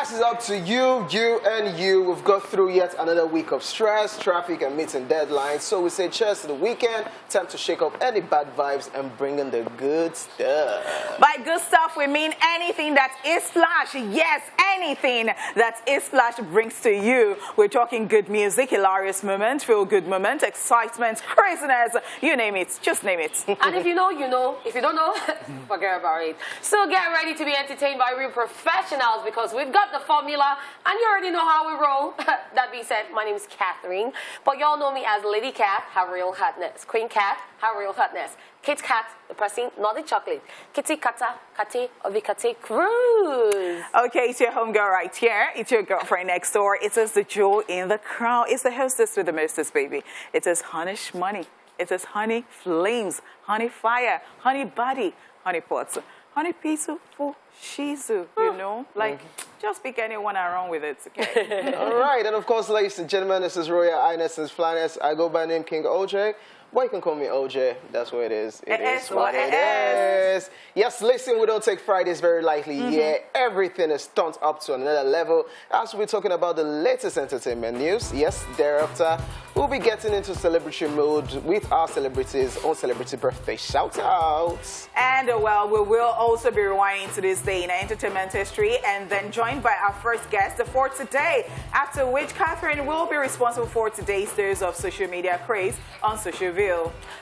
Stress is up to you, and you. We've got through yet another week of stress, traffic, and meeting deadlines. So we say cheers to the weekend. Time to shake up any bad vibes and bring in the good stuff. By good stuff, we mean anything that is Splash. Yes, anything that is Splash brings to you. We're talking good music, hilarious moments, feel-good moments, excitement, craziness. You name it. Just name it. And if you know, you know. If you don't know, forget about it. So get ready to be entertained by real professionals because we've got the formula and you already know how we roll. That being said, my name is Catherine, but y'all know me as Lady Cat, her real hotness. Queen Cat, her real hotness. Kit Kat, the person, not the chocolate. Kitty Kata, Kate of the Kate Cruz. Okay, it's your homegirl right here. It's your girlfriend next door. It is the jewel in the crown. It's the hostess with the mostest, baby. It is Honey Shmoney. It is Honey Flames, Honey Fire, Honey Body, Honey Pots, Honey Peaceful Shizu, you know? Like, just pick anyone around with it, okay? All right, and of course, ladies and gentlemen, this is Royal Highness and Flyness. I go by the name King OJ. Well, you can call me OJ. That's what it is. It is what it is. Yes, listen, we don't take Fridays very lightly. Yeah, everything is turned up to another level. As we're talking about the latest entertainment news, yes, thereafter, we'll be getting into celebrity mode with our celebrities on Celebrity Birthday Shoutouts. And, well, we will also be rewinding to this day in entertainment history and then joined by our first guest for today, after which Catherine will be responsible for today's dose of social media craze on Social View.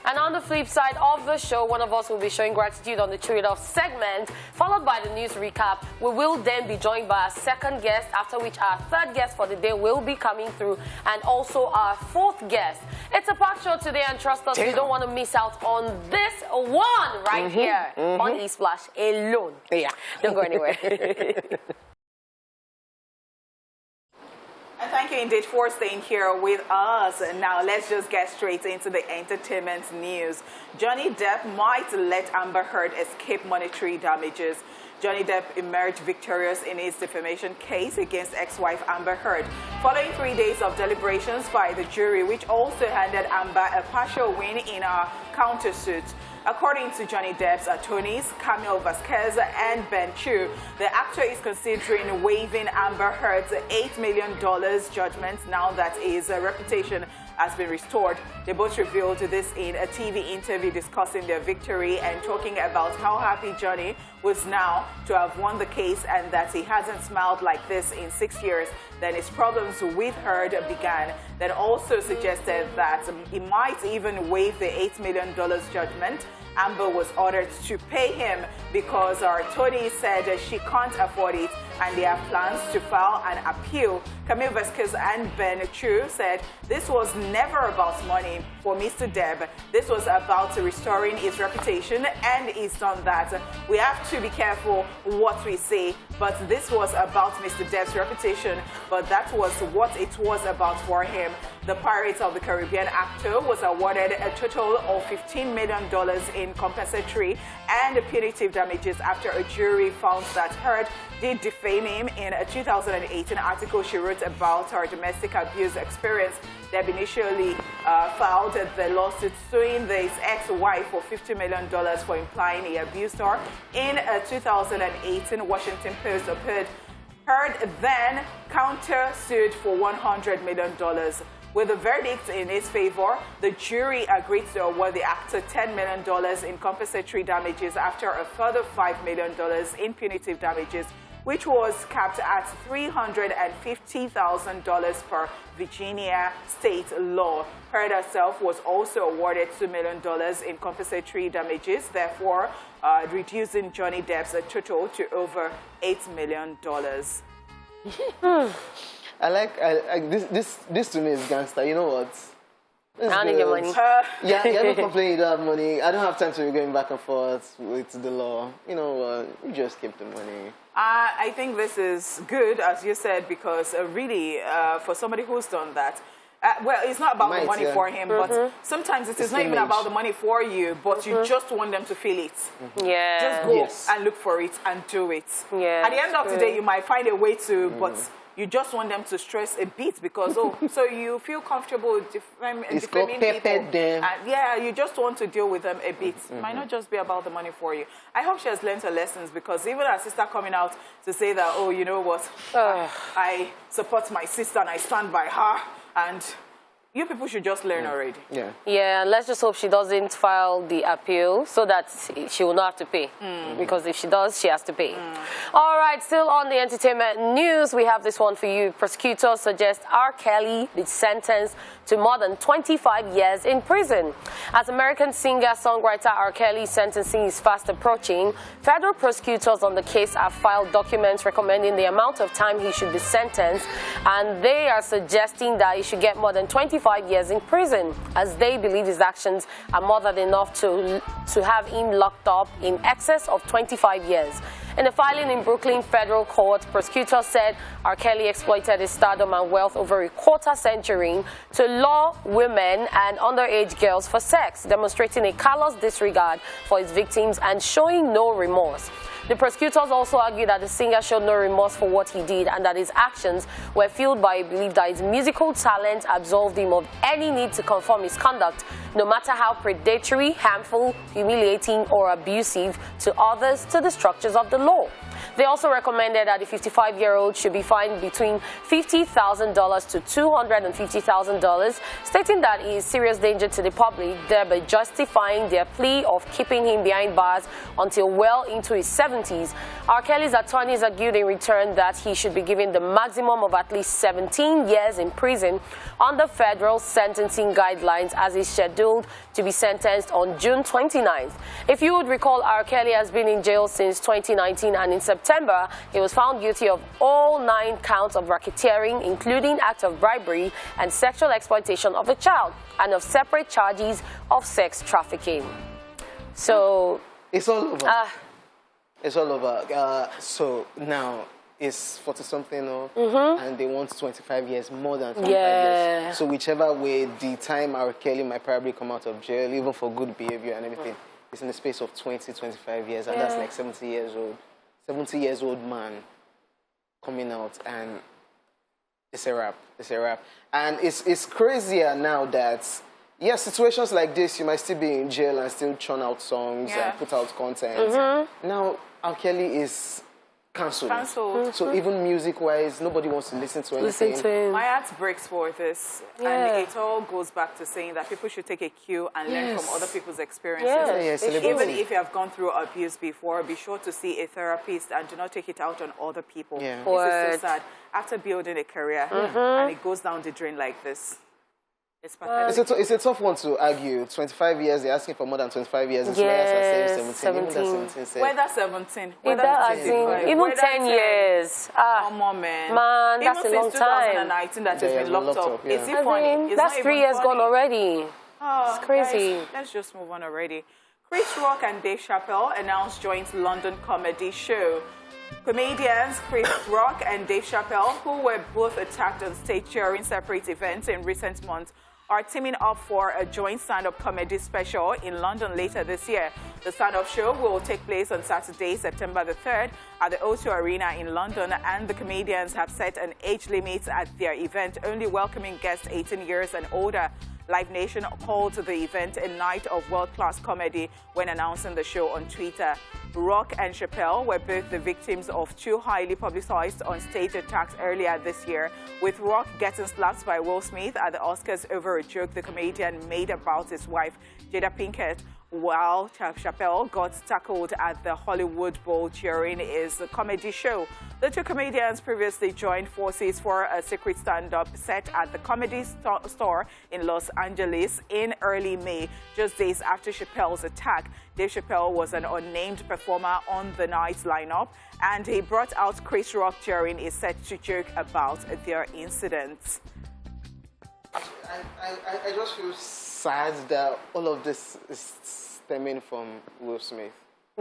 And on the flip side of the show, one of us will be showing gratitude on the trade-off segment, followed by the news recap. We will then be joined by our second guest, after which our third guest for the day will be coming through, and also our fourth guest. It's a packed show today, and trust us, you don't want to miss out on this one right here on eSplash alone. Yeah, don't go anywhere. And thank you indeed for staying here with us. And now let's just get straight into the entertainment news. Johnny Depp might let Amber Heard escape monetary damages. Johnny Depp emerged victorious in his defamation case against ex-wife Amber Heard, following 3 days of deliberations by the jury, which also handed Amber a partial win in a countersuit. According to Johnny Depp's attorneys, Camille Vasquez and Ben Chu, the actor is considering waiving Amber Heard's $8 million judgment now that his reputation has been restored. They both revealed this in a TV interview discussing their victory and talking about how happy Johnny was now to have won the case and that he hasn't smiled like this in 6 years. Then his problems with Heard began. Then also suggested that he might even waive the $8 million judgment Amber was ordered to pay him because her attorney said she can't afford it and they have plans to file an appeal. Camille Vasquez and Ben Chu said this was never about money for Mr. Depp. This was about restoring his reputation, and he's done that. We have to be careful what we say, but this was about Mr. Depp's reputation, but that was what it was about for him. The Pirates of the Caribbean actor was awarded a total of $15 million in compensatory and punitive damages after a jury found that Heard did defame him in a 2018 article she wrote about her domestic abuse experience. Depp initially filed the lawsuit suing his ex-wife for $50 million for implying he abused her. In a 2018 Washington Post op-ed, Heard then counter-sued for $100 million. With the verdict in his favor, the jury agreed to award the actor $10 million in compensatory damages after a further $5 million in punitive damages, which was capped at $350,000 per Virginia state law. Heard herself was also awarded $2 million in compensatory damages, therefore reducing Johnny Depp's total to over $8 million. I like this to me is gangster. You know what? I don't need your money. Yeah, you don't complain you don't have money. I don't have time to be going back and forth with the law. You know what? You just keep the money. I think this is good, as you said, because really, for somebody who's done that, well, it's not about the money for him, but sometimes it is not even about the money for you, but you just want them to feel it. Yeah. Just go and look for it and do it. Yeah. At the end of the day, you might find a way to, but you just want them to stress a bit because, so you feel comfortable defaming people. Yeah, you just want to deal with them a bit. It might not just be about the money for you. I hope she has learned her lessons because even her sister coming out to say that, oh, you know what, I support my sister and I stand by her, and you people should just learn already. Yeah, let's just hope she doesn't file the appeal so that she will not have to pay. Because if she does, she has to pay. All right, still on the entertainment news, we have this one for you. Prosecutors suggest R. Kelly be sentenced to more than 25 years in prison. As American singer-songwriter R. Kelly's sentencing is fast approaching, federal prosecutors on the case have filed documents recommending the amount of time he should be sentenced, and they are suggesting that he should get more than 25 years in prison, as they believe his actions are more than enough to have him locked up in excess of 25 years. In a filing in Brooklyn federal court, prosecutors said R. Kelly exploited his stardom and wealth over a quarter-century to lure women and underage girls for sex, demonstrating a callous disregard for his victims and showing no remorse. The prosecutors also argued that the singer showed no remorse for what he did and that his actions were fueled by a belief that his musical talent absolved him of any need to conform his conduct, no matter how predatory, harmful, humiliating, or abusive to others, to the structures of the law. They also recommended that the 55-year-old should be fined between $50,000 to $250,000, stating that he is serious danger to the public, thereby justifying their plea of keeping him behind bars until well into his 70s. R. Kelly's attorneys argued in return that he should be given the maximum of at least 17 years in prison under federal sentencing guidelines, as is scheduled to be sentenced on June 29th. If you would recall, R. Kelly has been in jail since 2019, and in September, he was found guilty of all 9 counts of racketeering, including acts of bribery and sexual exploitation of a child, and of separate charges of sex trafficking. So it's all over. It's all over. So now it's 40-something, and they want 25 years, more than 25 years. So whichever way, the time R. Kelly might probably come out of jail, even for good behavior and everything, it's in the space of 20-25 years, and that's like 70 years old. 70-year-old man coming out, and it's a wrap. It's a wrap. And it's crazier now that, situations like this, you might still be in jail and still churn out songs and put out content. Now, R. Kelly is cancelled. So even music-wise, nobody wants to listen to anything. My heart breaks for this. And it all goes back to saying that people should take a cue and learn from other people's experiences. Even if you have gone through abuse before, be sure to see a therapist and do not take it out on other people. This is so sad. After building a career, and it goes down the drain like this. It's pathetic. It's a tough one to argue. 25 years, they're asking for more than 25 years. It's 17. Whether 17. Even 10 years. Come on, man. That's a long time. Even since 2019 that has been locked up. Is it funny? That's 3 years gone already. It's crazy. Guys, let's just move on already. Chris Rock and Dave Chappelle announced joint London comedy show. Comedians Chris Rock and Dave Chappelle, who were both attacked on stage during separate events in recent months, are teaming up for a joint stand-up comedy special in London later this year. The stand-up show will take place on Saturday, September the 3rd at the O2 Arena in London, and the comedians have set an age limit at their event, only welcoming guests 18 years and older. Live Nation called the event a night of world-class comedy when announcing the show on Twitter. Rock and Chappelle were both the victims of 2 highly publicized on-stage attacks earlier this year, with Rock getting slapped by Will Smith at the Oscars over a joke the comedian made about his wife, Jada Pinkett, while Chappelle got tackled at the Hollywood Bowl during his comedy show. The 2 comedians previously joined forces for a secret stand-up set at the Comedy Store in Los Angeles in early May, just days after Chappelle's attack. Dave Chappelle was an unnamed performer on the night's lineup, and he brought out Chris Rock during a set to joke about their incident. I just feel sad that all of this is stemming from Will Smith.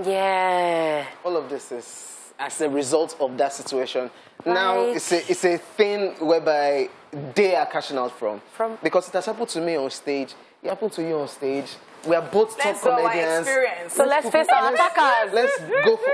Yeah. All of this is as a result of that situation. Right. Now, it's a thing whereby they are cashing out from. Because it has happened to me on stage. It happened to you on stage. We are both top comedians. So let's face our attackers.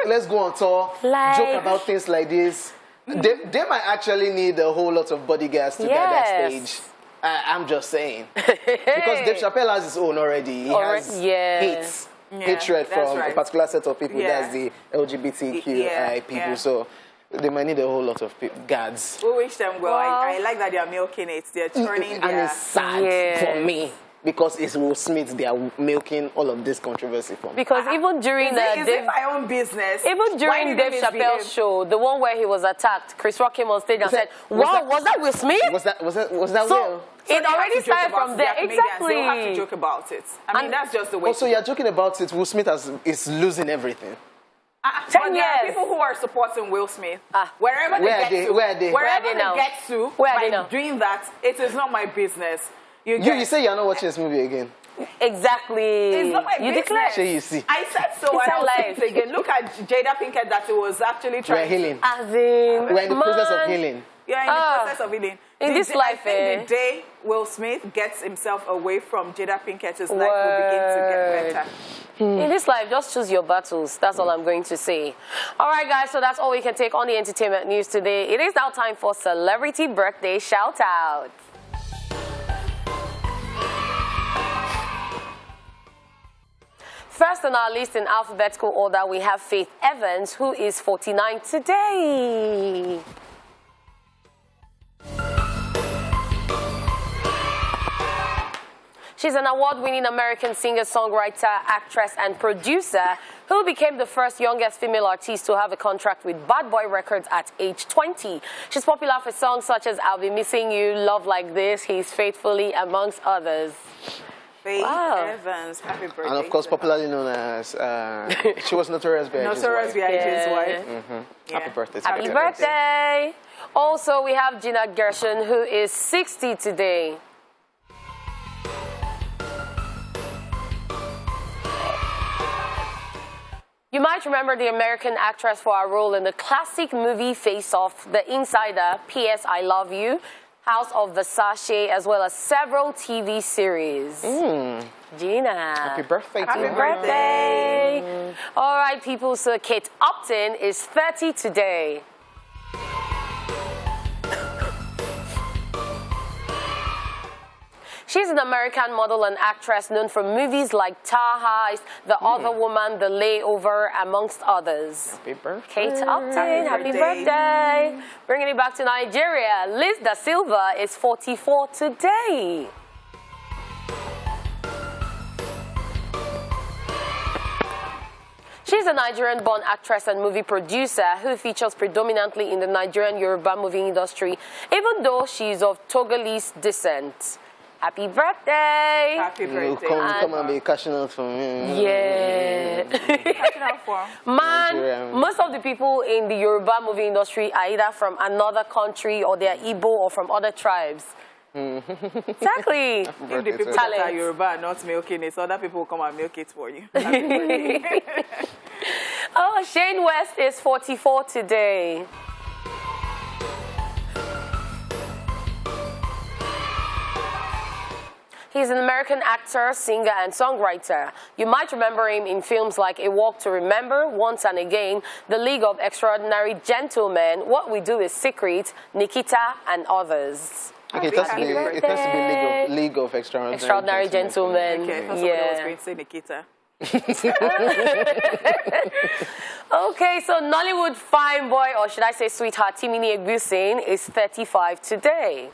Let's go on tour, joke about things like this. They might actually need a whole lot of bodyguards to get that stage. I'm just saying. Because Dave Chappelle has his own already. He has hatred from a particular set of people. That's the LGBTQI people. So they might need a whole lot of guards. We wish them well. I like that they are milking it. They're turning their... And it's sad for me. Because it's Will Smith, they are milking all of this controversy for me. Because even during is it my own business? Even during Dave Chappelle's show, the one where he was attacked, Chris Rock came on stage and said, "Wow, was that Will Smith?" Was that Will? So it already started from there. Exactly. They'll have to joke about it. I mean, that's just the way. Also, you're joking about it. Will Smith is losing everything. 10 years. There are people who are supporting Will Smith. Wherever wherever they get to, by doing that, it is not my business. You say you're not watching this movie again. Exactly. It's not my business. Declare. Sure, you see. I said so, and I'll say it again. Look at Jada Pinkett that it was actually trying. We're healing. As in, we're in the process of healing. Yeah, in the process of healing. In this life, I think the day Will Smith gets himself away from Jada Pinkett, his life will begin to get better. In this life, just choose your battles. That's all I'm going to say. All right, guys, so that's all we can take on the entertainment news today. It is now time for Celebrity Birthday Shout-Out. First on our list in alphabetical order, we have Faith Evans, who is 49 today. She's an award-winning American singer, songwriter, actress, and producer who became the first youngest female artist to have a contract with Bad Boy Records at age 20. She's popular for songs such as I'll Be Missing You, Love Like This, He's Faithfully, amongst others. Faith Evans, happy birthday. And of course, popularly known as, she was Notorious B.I.G.'s wife. Happy birthday. Happy birthday. Also, we have Gina Gershon, who is 60 today. You might remember the American actress for her role in the classic movie Face Off, The Insider, P.S. I Love You, House of Versace, as well as several TV series. Gina. Happy birthday. Happy birthday. All right, people, so Kate Upton is 30 today. She's an American model and actress known for movies like Tar Heist, The Other Woman, The Layover, amongst others. Happy birthday. Kate Upton, happy birthday. Bringing it back to Nigeria, Liz Da Silva is 44 today. She's a Nigerian-born actress and movie producer who features predominantly in the Nigerian Yoruba movie industry, even though she's of Togolese descent. Happy birthday! Happy birthday. Come and be cashing out for me. Yeah. Cashing out for? Man, most of the people in the Yoruba movie industry are either from another country or they're Igbo or from other tribes. Exactly. If the people that are Yoruba are not milking it, so other people will come and milk it for you. Oh, Shane West is 44 today. He's an American actor, singer, and songwriter. You might remember him in films like A Walk to Remember, Once and Again, The League of Extraordinary Gentlemen, What We Do Is Secret, Nikita, and others. Okay, it has to be League of Extraordinary Gentlemen. Okay, first of all, I was going to say Nikita. Okay, so Nollywood fine boy, or should I say sweetheart, Timini Egusin is 35 today.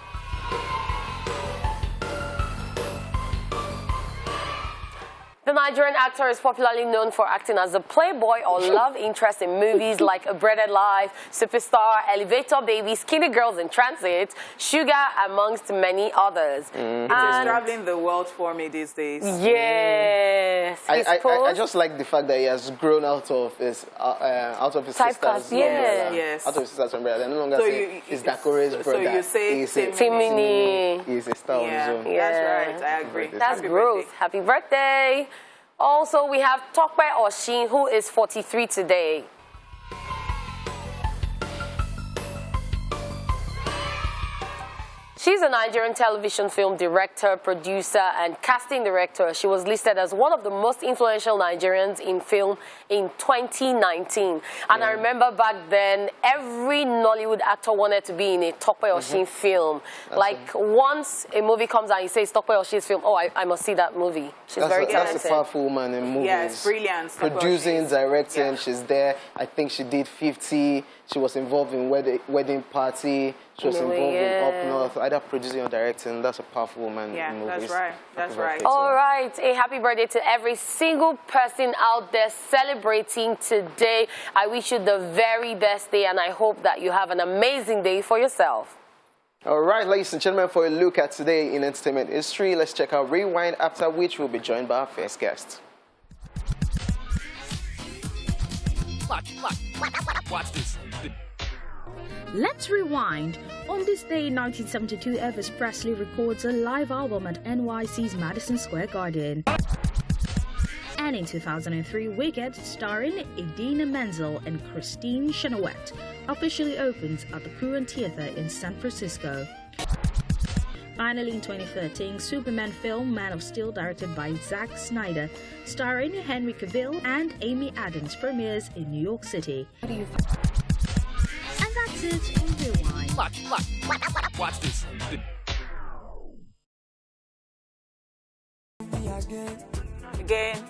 The Nigerian actor is popularly known for acting as a playboy or love interest in movies like A Breaded Life, Superstar, Elevator Baby, Skinny Girls in Transit, Sugar, amongst many others. It is traveling the world for me these days. Yes. I just like the fact that he has grown out of his sister's yes. Out of his sister's umbrella. They no longer say he's Dakore's brother. So you say Timini. He's a star of his own. That's right. I agree. That's growth. Happy birthday. Also, we have Tokpe Oshin, who is 43 today. She's a Nigerian television film director, producer, and casting director. She was listed as one of the most influential Nigerians in film in 2019. And I remember back then, every Nollywood actor wanted to be in a Tope Oshin film. Once a movie comes out and you say it's Tope Oshin's film, oh, I must see that movie. She's very talented. That's a powerful woman in movies. Yes, brilliant. Producing, directing, she's there. I think she did 50. She was involved in Wedding Party. She was involved in Up North, either producing or directing. That's a powerful woman in movies. That's right. That's right. All right. A happy birthday to every single person out there celebrating today. I wish you the very best day, and I hope that you have an amazing day for yourself. All right, ladies and gentlemen, for a look at today in entertainment history, let's check out Rewind, after which we'll be joined by our first guest. Watch this. Let's rewind. On this day in 1972, Elvis Presley records a live album at NYC's Madison Square Garden. And in 2003, Wicked, starring Idina Menzel and Christine Chenoweth, officially opens at the Curran Theater in San Francisco. Finally, in 2013, Superman film Man of Steel, directed by Zack Snyder, starring Henry Cavill and Amy Adams, premieres in New York City. And that's it on Rewind. Watch this. Again.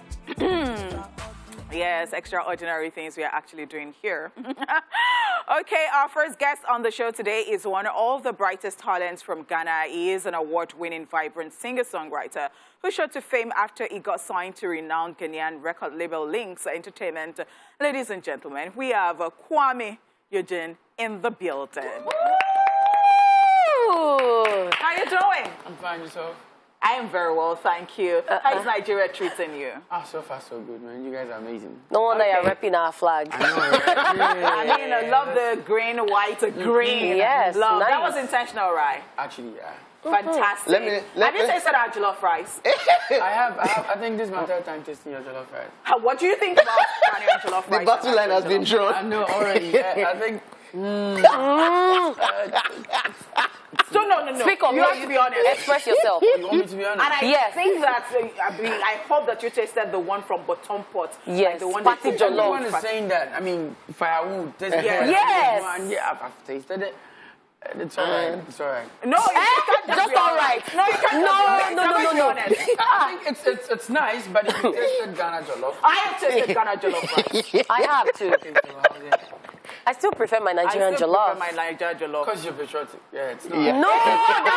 Yes, extraordinary things we are actually doing here. Okay, our first guest on the show today is one of the brightest talents from Ghana. He is an award-winning, vibrant singer-songwriter who shot to fame after he got signed to renowned Ghanaian record label Lynx Entertainment. Ladies and gentlemen, we have Kwame Eugene in the building. Ooh. How you doing? I'm fine, yourself? I am very well, thank you. How is Nigeria treating you? So far so good, man. You guys are amazing. No wonder you're repping our flag. I know, right? I mean, I love the green, white, green. Yes, love. nice. That was intentional, right? Actually, yeah. Fantastic. Have you tasted our jollof rice? I think this is my third time tasting your jollof rice. What do you think about Ghanaian jollof rice? The battle line has been drawn. I know already. Yeah, I think. So no. Speak up. You have to be honest. Express yourself. You want me to be honest? And I think that, I hope that you tasted the one from Bottom Pot. Yes, like the one Party that jollof. Everyone is saying that. I mean, firewood. Yes. Yeah, I've tasted it. It's all right. It's all right. No, you can't just be all right. No, you can't No. I think it's nice, but if you tasted Ghana jollof. I have tasted Ghana jollof rice. I have to. I still prefer my Nigerian jollof. My Nigerian jollof. Because you're patriotic. Yeah, it's not. No,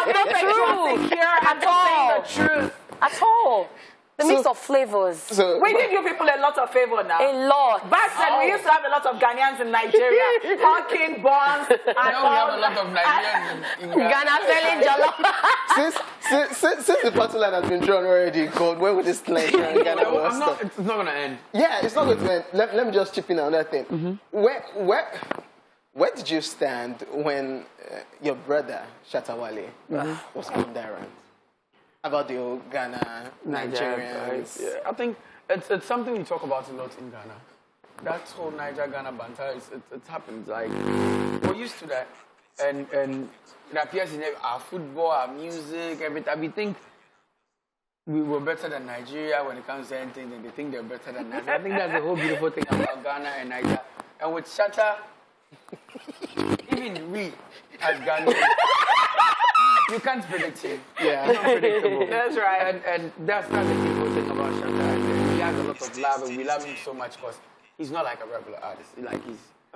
that's not true. Here, I'm just saying the truth. At all. The mix of flavors. We did you people a lot of favor now. A lot. Back then, we used to have a lot of Ghanaians in Nigeria. Hawking buns. And Now we have a lot of Nigerians in Ghana selling jollof. Since the battle line has been drawn already, God, where would this Nigeria and Ghana go? It's not going to end. Yeah, it's not going to end. Let me just chip in on that thing. Where did you stand when your brother, Shatawale, was on that rant? About the old Ghana, Nigerians. Yeah, I think it's something we talk about a lot in Ghana. That whole Niger-Ghana banter, it happens. Like, we're used to that. And it appears in our football, our music, everything. We think we were better than Nigeria when it comes to anything, and they think they're better than Nigeria. I think that's the whole beautiful thing about Ghana and Niger. And with Shatta, even we, as Ghanaians, you can't predict him. Yeah. He's unpredictable. That's right. And that's not the beautiful thing about Shatta. He has a lot of love, and we love him so much because he's not like a regular artist.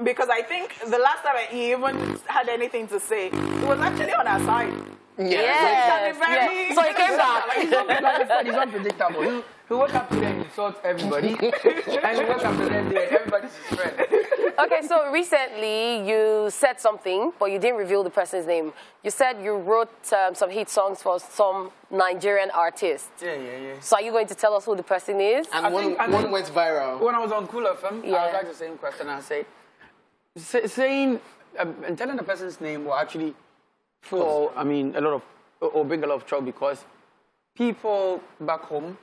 Because I think the last time he even had anything to say, he was actually on our side. Yes. So he came back. He's unpredictable. He woke up today and insults everybody. And he woke up today and everybody's his friend. Okay, so recently you said something, but you didn't reveal the person's name. You said you wrote some hit songs for some Nigerian artists. Yeah. So are you going to tell us who the person is? And one went viral. When I was on Cool FM, I was asked the same question. I said, saying and telling the person's name will actually bring a lot of trouble because people back home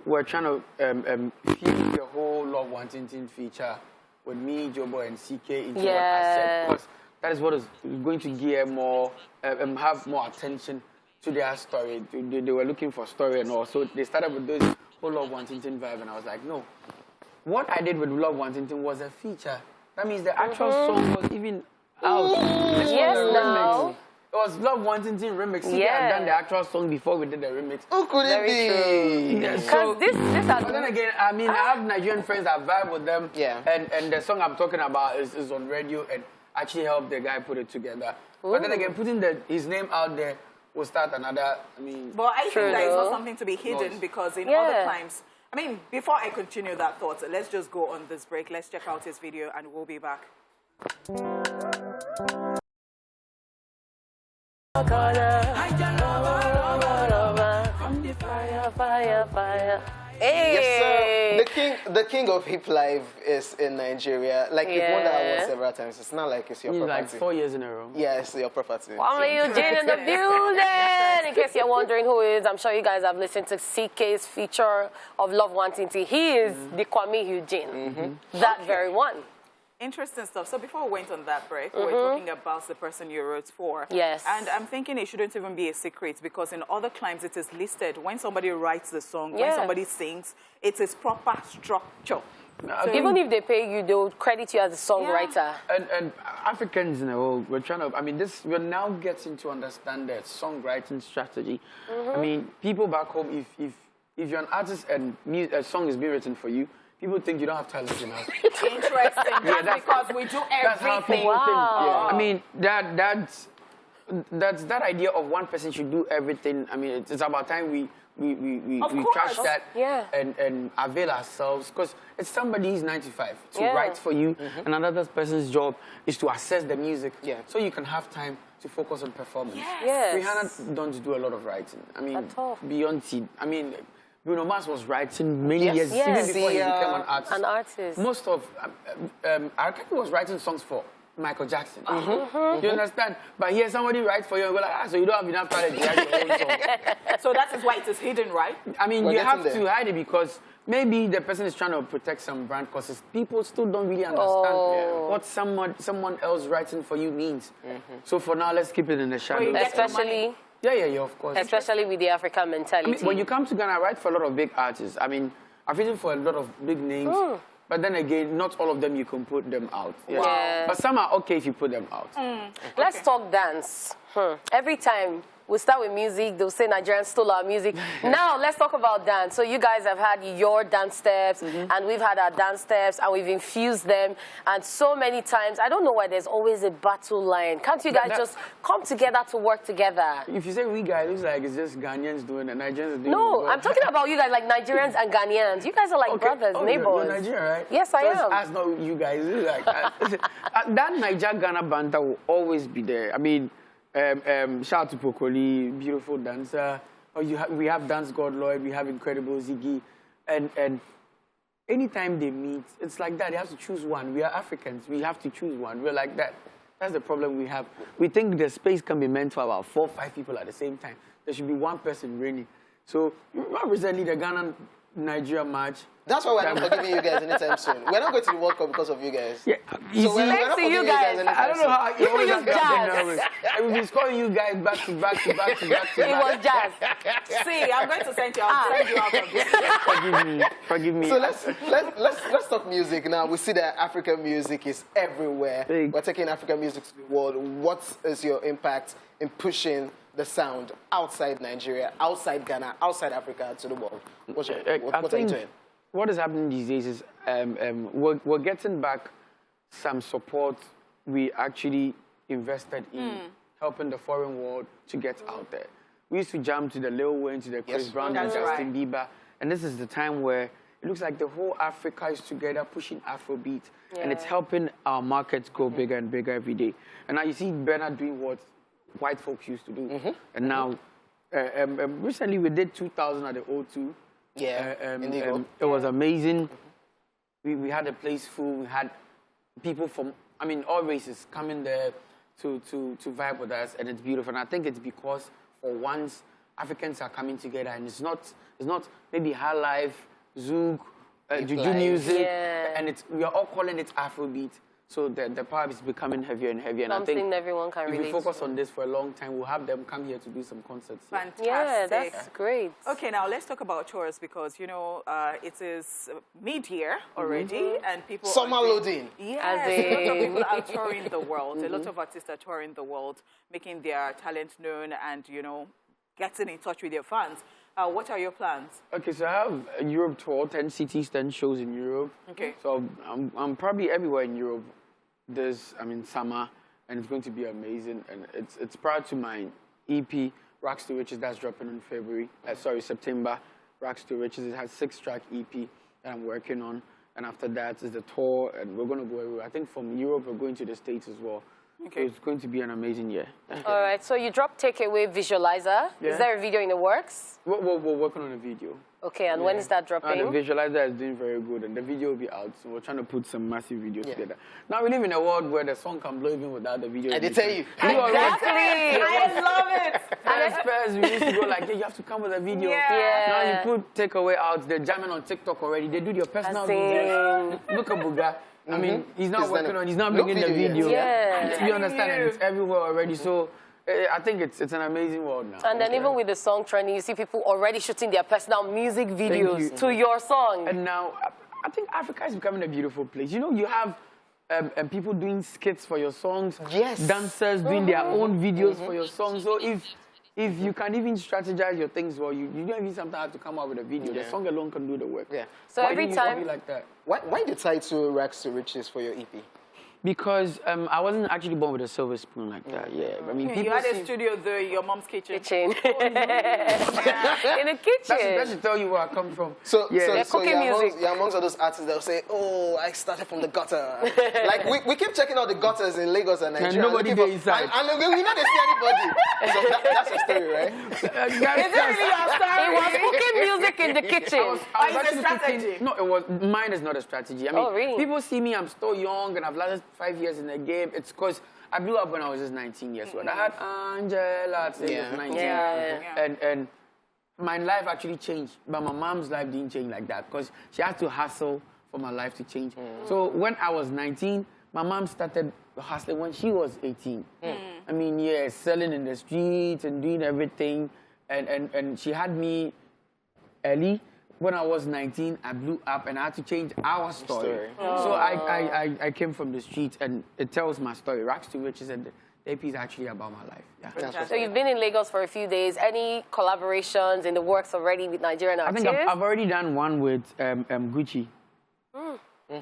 were trying to feed the whole Love One Tintin feature with me, Jobo, and CK into what I said. Because that is what is going to gear more, have more attention to their story. They were looking for story and all. So they started with this whole Love Wantington vibe, and I was like, no. What I did with Love Wantington was a feature. That means the actual song was even out. This Yes, was a now. remix. It was Love Wantington remix. We had done the actual song before we did the remix. Who could it be? Yeah, Because so, this has but then again, I mean, I have Nigerian friends that vibe with them. Yeah. And the song I'm talking about is on radio and actually helped the guy put it together. But then again, putting his name out there will start another, I mean... But I think that is though. not something to be hidden Noise. because in other climes... I mean, before I continue that thought, let's just go on this break. Let's check out his video and we'll be back. Hey. Yes, sir. The king of hip life is in Nigeria. Like, you've won that award several times. It's not like it's your property. Like 4 years in a row. Yeah, it's your property. Family Eugene in the building. In case you're wondering who he is, I'm sure you guys have listened to CK's feature of Love Wantington. He is the Kwame Eugene. That very one. Interesting stuff. So before we went on that break, we were talking about the person you wrote for. Yes. And I'm thinking it shouldn't even be a secret because in other climes it is listed. When somebody writes the song, when somebody sings, it is proper structure. So even if they pay you, they'll credit you as a songwriter. And Africans in the whole, we're trying to, I mean, we're now getting to understand their songwriting strategy. I mean, people back home, if you're an artist and a song is being written for you, people think you don't have talent enough. Interesting. That's because we do That's how everything. people think. Yeah. I mean, that's that idea of one person should do everything. I mean, it's about time we trash that and avail ourselves, because it's somebody's 9 to 5 to write for you, and another person's job is to assess the music, so you can have time to focus on performance. Rihanna don't do a lot of writing. I mean, Beyonce. I mean, Bruno Mars was writing many years even before he became an artist. Most of Arkady was writing songs for Michael Jackson. You understand? But here somebody writes for you and go like, so you don't have enough talent to write your own song. So that is why it is hidden, right? I mean, you have to hide it because maybe the person is trying to protect some brand because people still don't really understand what someone else writing for you means. So for now, let's keep it in the shadow. Especially... Yeah, of course. Especially with the African mentality. I mean, when you come to Ghana, I write for a lot of big artists. I mean, I've written for a lot of big names. But then again, not all of them you can put them out. But some are okay if you put them out. Let's talk dance. Every time we start with music, they'll say Nigerians stole our music. Now, let's talk about dance. So you guys have had your dance steps, and we've had our dance steps, and we've infused them. And so many times, I don't know why there's always a battle line. Can't you guys just come together to work together? If you say we guys, it looks like it's just Ghanaians doing it, Nigerians doing it. No, I'm talking about you guys, like Nigerians and Ghanaians. You guys are like brothers, neighbors. You're Nigerian, right? Yes, I am. That's not you guys. Like, that Niger-Ghana banter will always be there. I mean, shout out to Pokoli, beautiful dancer. We have Dance God Lloyd, we have incredible Ziggy. And anytime they meet, it's like that. They have to choose one. We are Africans. We have to choose one. We're like that. That's the problem we have. We think the space can be meant for about 4 or 5 people at the same time. There should be one person reigning. So, recently, the Ghana-Nigeria match. That's why we're not forgiving you guys anytime soon. We're not going to the World Cup because of you guys. Yeah, so we're not forgiving you guys anytime I don't know how you always have Jazz. nervous. We've been scoring you guys back to back to back to back to It back. was jazz. See, I'm going to send you out of this. Forgive me. So let's talk music now. We see that African music is everywhere. We're taking African music to the world. What is your impact in pushing the sound outside Nigeria, outside Ghana, outside Africa to the world? What are you doing? What is happening these days is we're getting back some support we actually invested in helping the foreign world to get out there. We used to jam to the Lil Wayne, to the Chris Brown, and Justin Bieber, and this is the time where it looks like the whole Africa is together pushing Afrobeat, and it's helping our markets go bigger and bigger every day. And now you see Bernard doing what white folks used to do, and now recently we did 2000 at the O2. It was amazing. We had a place full. We had people from, I mean, all races coming there to vibe with us, and it's beautiful. And I think it's because for once Africans are coming together, and it's not maybe High Life, Zouk, Juju music, and we are all calling it Afrobeat. So the pipe is becoming heavier and heavier. And Something I think everyone can relate if we focus to. on this for a long time, we'll have them come here to do some concerts here. Fantastic. Yeah, that's great. Okay, now let's talk about tours because, you know, it is mid-year already and people Summer are loading. Yes, As a lot of in- people are touring the world. A lot of artists are touring the world, making their talent known and, you know, getting in touch with their fans. What are your plans? Okay, so I have a Europe tour, 10 cities, 10 shows in Europe. Okay. So I'm probably everywhere in Europe. Summer, and it's going to be amazing. And it's prior to my EP, Rags to Riches, that's dropping in September. Rags to Riches, it has 6-track EP that I'm working on. And after that is the tour, and we're going to go everywhere. I think from Europe, we're going to the States as well. Okay. So it's going to be an amazing year. All right, so you dropped Takeaway Visualizer. Yeah. Is there a video in the works? We're working on a video. Okay, and when is that dropping? And the visualizer is doing very good, and the video will be out. So we're trying to put some massive videos together. Now we live in a world where the song can blow even without the video. I did tell you. Exactly. I love it. First, we used to go like, hey, you have to come with a video. Yeah. Now you put Takeaway out, they're jamming on TikTok already. They do their personal videos. Look at Buga. I mean, he's not he's not no making the video video. yet. You understand? And it's everywhere already. So I think it's an amazing world now. And then even with the song trending, you see people already shooting their personal music you. videos to your song. And now, I think Africa is becoming a beautiful place. You know, you have people doing skits for your songs. Yes. Dancers doing their own videos for your songs. So if you can even strategize your things well, you don't even sometimes have to come up with a video. The song alone can do the work. Yeah. So Why every didn't you time... be like that? Why the title Rags to Riches for your EP? Because I wasn't actually born with a silver spoon like that. Yeah, I mean, You people had see... a studio there in your mom's kitchen. In the kitchen. That should tell you where I come from. So, yeah. so cooking you're amongst all those artists that will say, oh, I started from the gutter. Like, we keep checking out the gutters in Lagos and Nigeria. nobody looking there for- inside. And we know they see anybody. So that's your story, right? Is it really your story? He was cooking music in the kitchen. Or it's a actually strategy? cooking- No, mine is not a strategy. I mean, Oh, really? people see me, I'm still young, and I've lasted 5 years in the game. It's because I blew up when I was just 19 years old. I had Angela at the age of 19. Yeah. And my life actually changed, but my mom's life didn't change like that because she had to hustle for my life to change. So when I was 19, my mom started hustling when she was 18. I mean, yeah, selling in the streets and doing everything. And she had me early. When I was 19, I blew up and I had to change our story. So I came from the streets and it tells my story. Rags to Riches and the EP is actually about my life. Yeah. So you've been in Lagos for a few days. Any collaborations in the works already with Nigerian I artists? think I've already done one with Gucci. Yeah,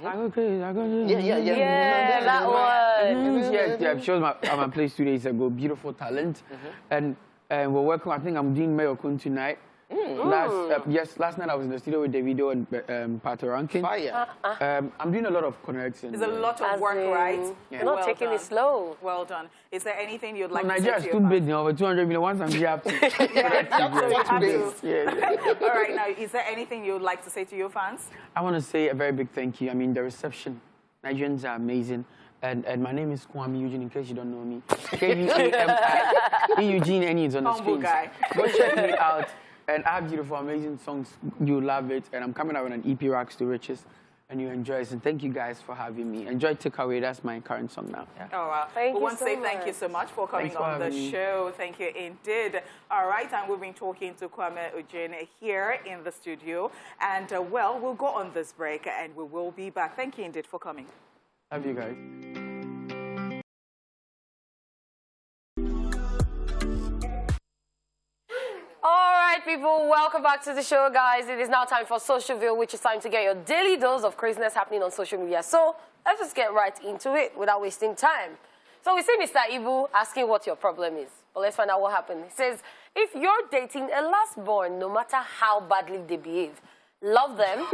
that one. Yeah, I showed my place 2 days ago. Beautiful talent. And we're working, I think I'm doing Mayokun tonight. Last night I was in the studio with Davido and Pato Rankin. Fire. I'm doing a lot of connections. It's a lot of work, right? You're not taking it slow. Well done. Is there anything you'd like to Nigeria say is to too your big, over 200 million. Once I'm here, I have to. fans? All right, now, is there anything you'd like to say to your fans? I want to say a very big thank you. I mean, the reception. Nigerians are amazing. And my name is Kwame Eugene, in case you don't know me. K-U-A-M-I. Eugene, any is on the Humble screen. guy. Go check me out. And I have beautiful, amazing songs. You love it. And I'm coming out with an EP, Rags to Riches. And you enjoy it. And thank you guys for having me. Enjoy Takeaway. That's my current song now. Yeah. All right. Thank we you want to so say thank much. you so much for coming Thanks for on the having me. show. Thank you indeed. All right, and we've been talking to Kwame Eugene here in the studio. And, well, we'll go on this break and we will be back. Thank you indeed for coming. Love you guys. All right, people, welcome back to the show, guys. It is now time for Social View, which is time to get your daily dose of craziness happening on social media. So let's just get right into it without wasting time. So we see Mr. Ibu asking what your problem is. But let's find out what happened. He says, if you're dating a last-born, no matter how badly they behave, love them,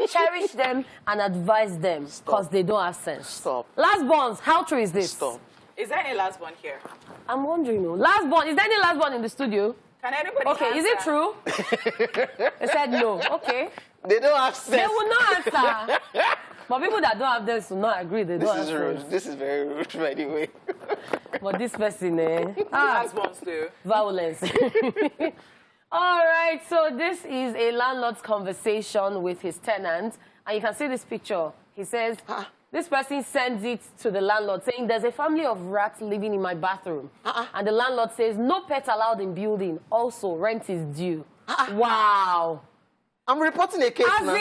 cherish them, and advise them because they don't have sense. Stop. Last-borns, how true is this? Stop. Is there any last one here? I'm wondering, last-born, is there any last-born in the studio? Can anybody Okay, answer? is it true? They said no. Okay. They don't have sense. They will not answer. But people that don't have this will not agree. They don't This is have rude. sense. This is very rude, by the way. But this person, Last ones do. violence. All right, so this is a landlord's conversation with his tenant. And you can see this picture. He says, This person sends it to the landlord saying, there's a family of rats living in my bathroom. And the landlord says, no pet allowed in building. Also, rent is due. Wow. I'm reporting a case now.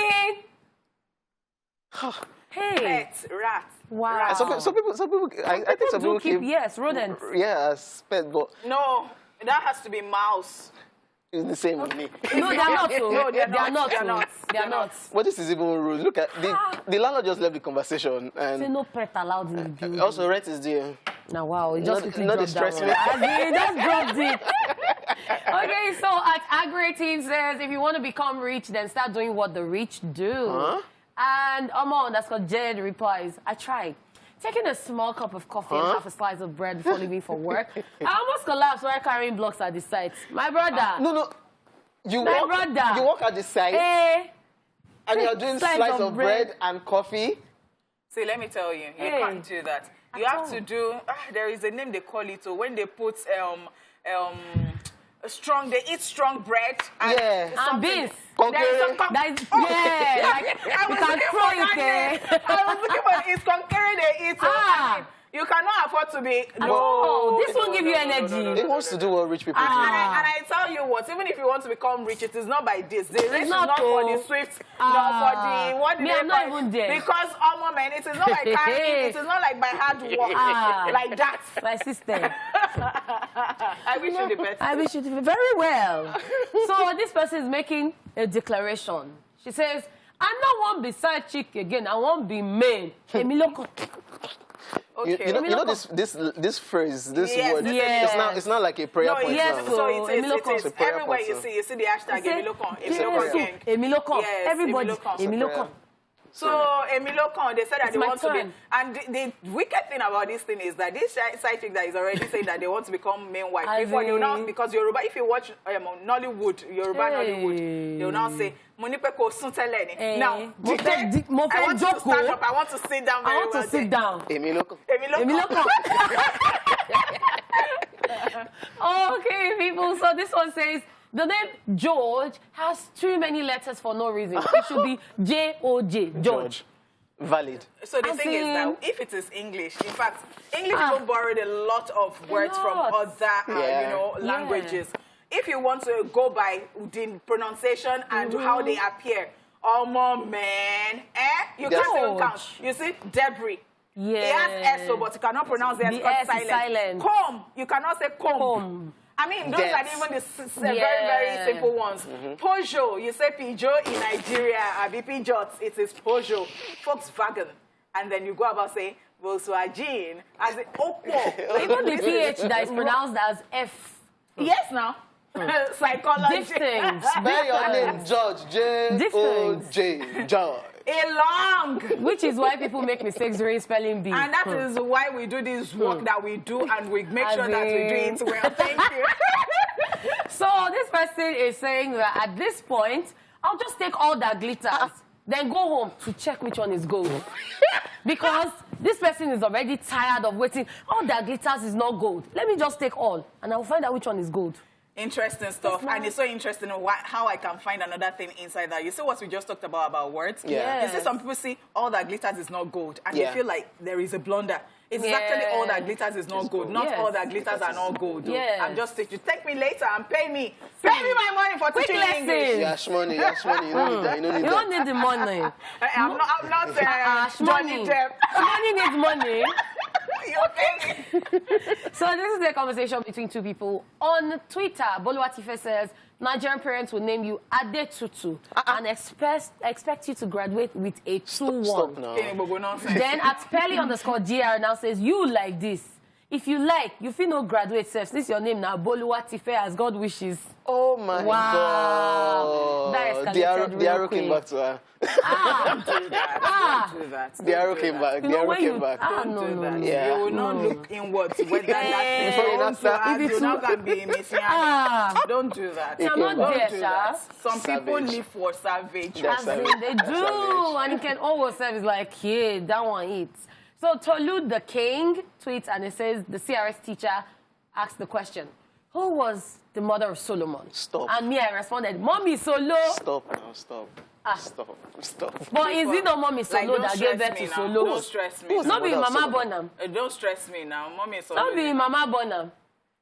Hey. Pets, rats. Wow. Rats. Some people, I think some people keep, yes, rodents. yeah, pet, but No, that has to be mouse. it's the same with me. No, they are not. No, They are not. They are not. But this is even rude. Look at the landlord just left the conversation, Say and no pet allowed in the building. also rent is due. Now, wow, it just quickly not dropped distress down. me. Just dropped it. Okay, so at Agri18 says, if you want to become rich, then start doing what the rich do. And Jed replies, I tried. Taking a small cup of coffee and half a slice of bread before leaving for work. I almost collapsed while carrying blocks at the site. My brother. No. You My walk, brother. You walk at the site, and you're doing slice of bread and coffee. See, let me tell you, you can't do that. You have to do, there is a name they call it, so when they put they eat strong bread and beans. Concurrent. You can throw it there. I was looking for it's concurrent they eat. You cannot afford to be. No, this won't give you energy. It wants to do what rich people do. And I tell you what, even if you want to become rich, it is not by this. The rich is not for the swift, not for the what do I'm not even there. Because man, it is not by carrying, it is not like by hard work, like that. My sister. I wish you the best. I wish you the very well. So this person is making a declaration. She says, I'm not one beside chick again. I won't be main. Emiloko. Okay. You know this phrase, this word. It's not like a prayer point. Yes, so it is. Everywhere you point, see the hashtag Emiloko. Emiloko. Yes, Everybody. Emiloko. So Emiloko, they said that they want to be, and the wicked thing about this thing is that this side chick that is already saying that they want to become main wife before they will now, because Yoruba, if you watch Nollywood, Yoruba Nollywood, they will now say Monipeko Sunteleni. Now, I want to stand up. I want to sit down. I want to sit down. Emiloko. Okay, people. So this one says, the name George has too many letters for no reason. It should be J-O-J, George. Valid. So the thing is that if it is English, in fact, English even borrowed a lot of words from other, languages. If you want to go by the pronunciation and how they appear, you can't even count. You see, debris. Yeah. It has S, but you cannot pronounce the S silent. Comb. You cannot say comb. I mean, those are even the very, very simple ones. Peugeot, you say Peugeot in Nigeria, Peugeot, it is Peugeot. Volkswagen. And then you go about saying Volkswagen as the Oppo. Even the PH that is pronounced as F. Yes, now. Psychology. Different. Spell your name, George. J-O-J. George. A long. Which is why people make mistakes during spelling bee. And that is why we do this work that we do, and we make sure that we do it well. Thank you. So this person is saying that at this point, I'll just take all that glitters, then go home to check which one is gold. Because this person is already tired of waiting. All that glitters is not gold. Let me just take all, and I'll find out which one is gold. Interesting stuff. And it's so interesting how I can find another thing inside that. You see what we just talked about words? Yeah. You see some people see all that glitters is not gold, and they feel like there is a blunder. It's actually all that glitters is not gold. Not all that glitters are not gold. I'm just teaching. Take me later and pay me. Pay me my money for teaching English. Yash money. You don't need that. You don't need the money. I'm not Johnny Depp. Money needs money. Okay. So this is a conversation between two people. On Twitter, Boluwatife says, Nigerian parents will name you Adetutu and expect you to graduate with a 2-1. Stop now. Then at Pelly_GR now says, you like this. If you like, you feel no graduate self. This is your name now, Boluwatife, as God wishes. Oh my God. That the arrow came back to her. Don't do that. The arrow came back. The arrow came back. No. Yeah. You will not look inwards whether that you now can be missing. Don't do that. I'm not Don't do there, that. Some Savage. people live for savage. They do. And you can always say, it's like, yeah, that one eats. So Tolu the King tweets and it says, the CRS teacher asked the question, who was the mother of Solomon? Stop. And me, I responded, Mommy Solo. Stop now. Stop. Stop. But is it not mommy Solo that gave birth to Solo? Don't stress me. Not be Mama Bonham. Don't stress me now. Mommy Solo. Don't be Mama Bonham.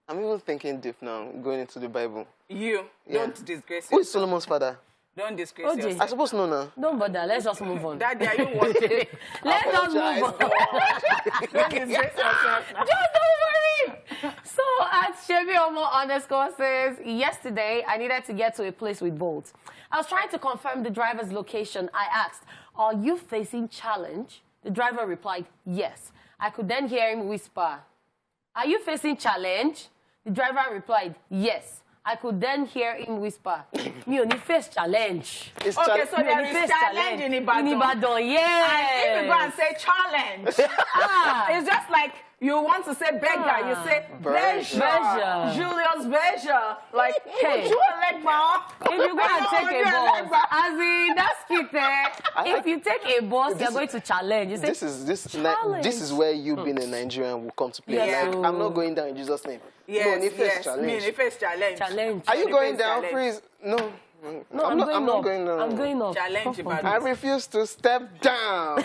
I'm even thinking deep now, going into the Bible. Don't disgrace Who is Solomon's father? Don't disgrace yourself. I suppose no now. Don't bother. Let's just move on. Daddy, are you watching? Let's just move on. Don't disgrace yourself now. Just don't worry. So, as Shebi Omo_ says, yesterday I needed to get to a place with Bolt. I was trying to confirm the driver's location. I asked, "Are you facing challenge?" The driver replied, "Yes." I could then hear him whisper, "Are you facing challenge?" The driver replied, "Yes." I could then hear him whisper, "Me only face challenge." It's Okay, so there is challenge in Ibadan. In Ibadan, yes. And if you go and say challenge, it's just like you want to say beggar, you say Beja. Julius Beja. Like, Hey. if you go and take a bus, as in that's it there. If you take a bus, you're going to challenge. You say, this is where you being a Nigerian will come to play. Yes. Like, I'm not going down in Jesus' name. Yes, challenge. challenge. Are you going down, please? No. No, I'm not going down. I'm going up. Challenge, I refuse to step down.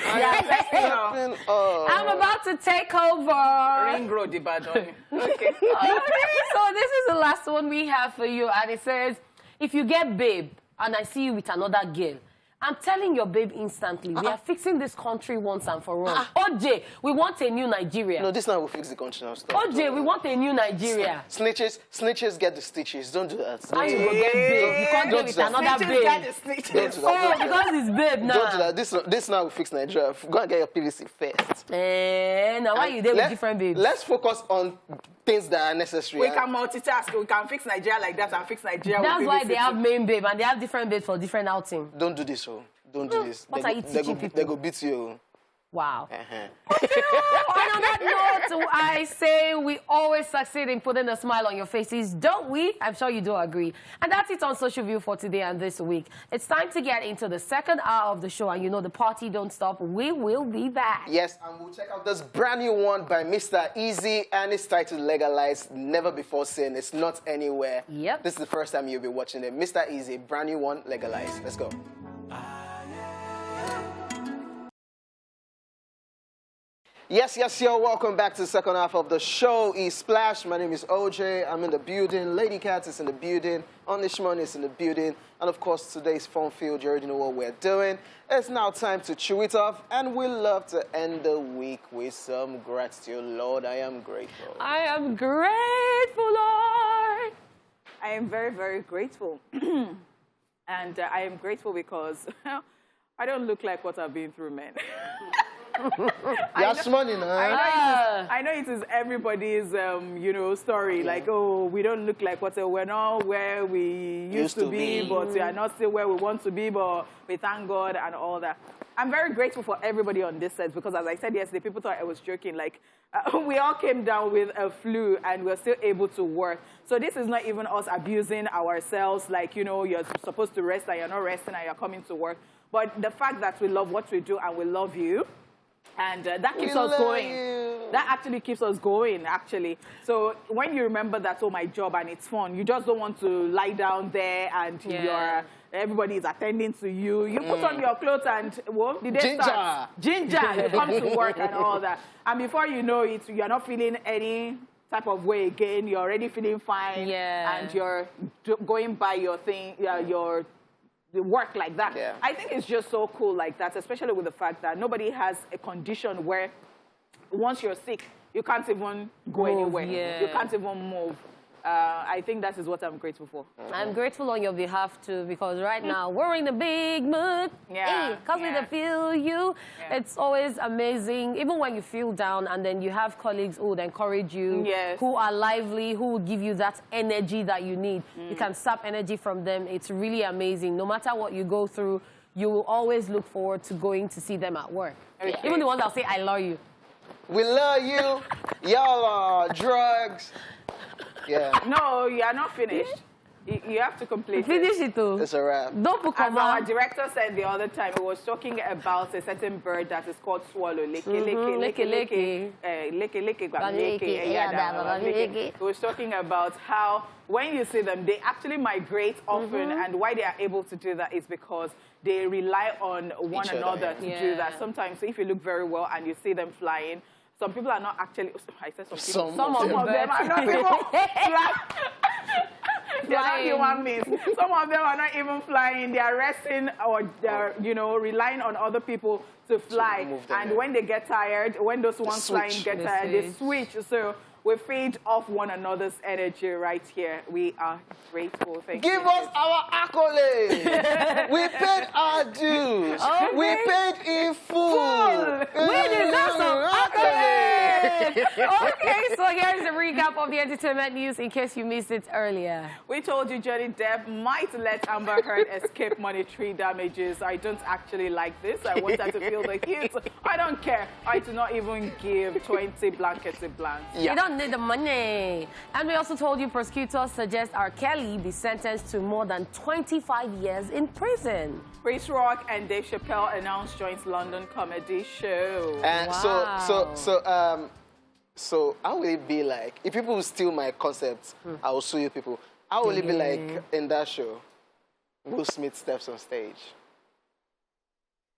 I'm about to take over. Ring Road, Ibadan. Okay. So this is the last one we have for you, and it says, "If you get babe and I see you with another girl, I'm telling your babe instantly, we are fixing this country once and for all. OJ, we want a new Nigeria. No, this now will fix the country now. Stop. OJ, we want a new Nigeria. Snitches get the stitches. Don't do that. How you go get babe? You can't go with another babe. Don't do that. Oh, because it's babe now. Don't do that. This now will fix Nigeria. Go and get your PVC first. Now why you there with different babes? Let's focus on things that are necessary. We can multitask. We can fix Nigeria like that and fix Nigeria. That's why they have main babe and they have different babes for different outing. Don't do this, oh. Don't do this. What are you teaching people? They go beat you. Wow. On that note, I say we always succeed in putting a smile on your faces, don't we? I'm sure you do agree. And that's it on Social View for today and this week. It's time to get into the second hour of the show, and you know the party don't stop. We will be back. Yes, and we'll check out this brand new one by Mr. Easy, and it's titled Legalized, Never Before Seen. It's not anywhere. Yep. This is the first time you'll be watching it. Mr. Easy, brand new one, Legalized. Let's go. Yes, yo, welcome back to the second half of the show. Splash. My name is OJ. I'm in the building. Lady Cat is in the building. Onishman is in the building. And of course, today's fun field. You already know what we're doing. It's now time to chew it off. And we love to end the week with some gratitude. Lord, I am grateful. I am grateful, Lord. I am very, very grateful. And I am grateful because I don't look like what I've been through, man. I know it is everybody's, story. Like, oh, we don't look like we're not where we used to be, but we are not still where we want to be, but we thank God and all that. I'm very grateful for everybody on this set because, as I said yesterday, people thought I was joking. Like, we all came down with a flu and we're still able to work. So this is not even us abusing ourselves. Like, you're supposed to rest and you're not resting and you're coming to work. But the fact that we love what we do and we love you, and that keeps us going. That actually keeps us going, actually. So when you remember that's my job and it's fun, you just don't want to lie down there and everybody is attending to you. You put on your clothes and, the day starts. Ginger. You come to work and all that. And before you know it, you're not feeling any type of way again. You're already feeling fine. Yeah. And you're going by your thing, your work like that. Yeah. I think it's just so cool like that, especially with the fact that nobody has a condition where once you're sick, you can't even go anywhere. Yeah. You can't even move. I think that is what I'm grateful for. I'm grateful on your behalf, too, because right now we're in the big mood. Yeah. Because we feel you. Yeah. It's always amazing, even when you feel down and then you have colleagues who would encourage you, who are lively, who will give you that energy that you need. You can sap energy from them. It's really amazing. No matter what you go through, you will always look forward to going to see them at work. Okay. Even the ones that say, I love you. We love you. Y'all are drugs. Yeah. No, you are not finished. You have to complete Finish it, too. It's a wrap. Don't put As our director said the other time, he was talking about a certain bird that is called swallow. He was talking about how when you see them, they actually migrate often, and why they are able to do that is because they rely on one another to do that. Yeah. Sometimes if you look very well and you see them flying, some people are not actually, I said some people, Some of them are not even flying. They're not human beings. Some of them are not even flying. They are resting or they're, relying on other people to fly. And when they get tired, when those ones flying get tired, they switch. So we feed off one another's energy right here. We are grateful. Thank you. Give us our accolades. We paid our dues. Okay. We paid in full. We deserve some accolades. Okay, so here's a recap of the entertainment news in case you missed it earlier. We told you Johnny Depp might let Amber Heard escape monetary damages. I don't actually like this. I want her to feel the heat. I don't care. I do not even give 20 blankety blanks. You don't need the money. And we also told you prosecutors suggest R. Kelly be sentenced to more than 25 years in prison. Chris Rock and Dave Chappelle announced joint London comedy show. And Wow. so how will it be like, if people steal my concepts, I will sue you people. How will it be like in that show? Will Smith steps on stage.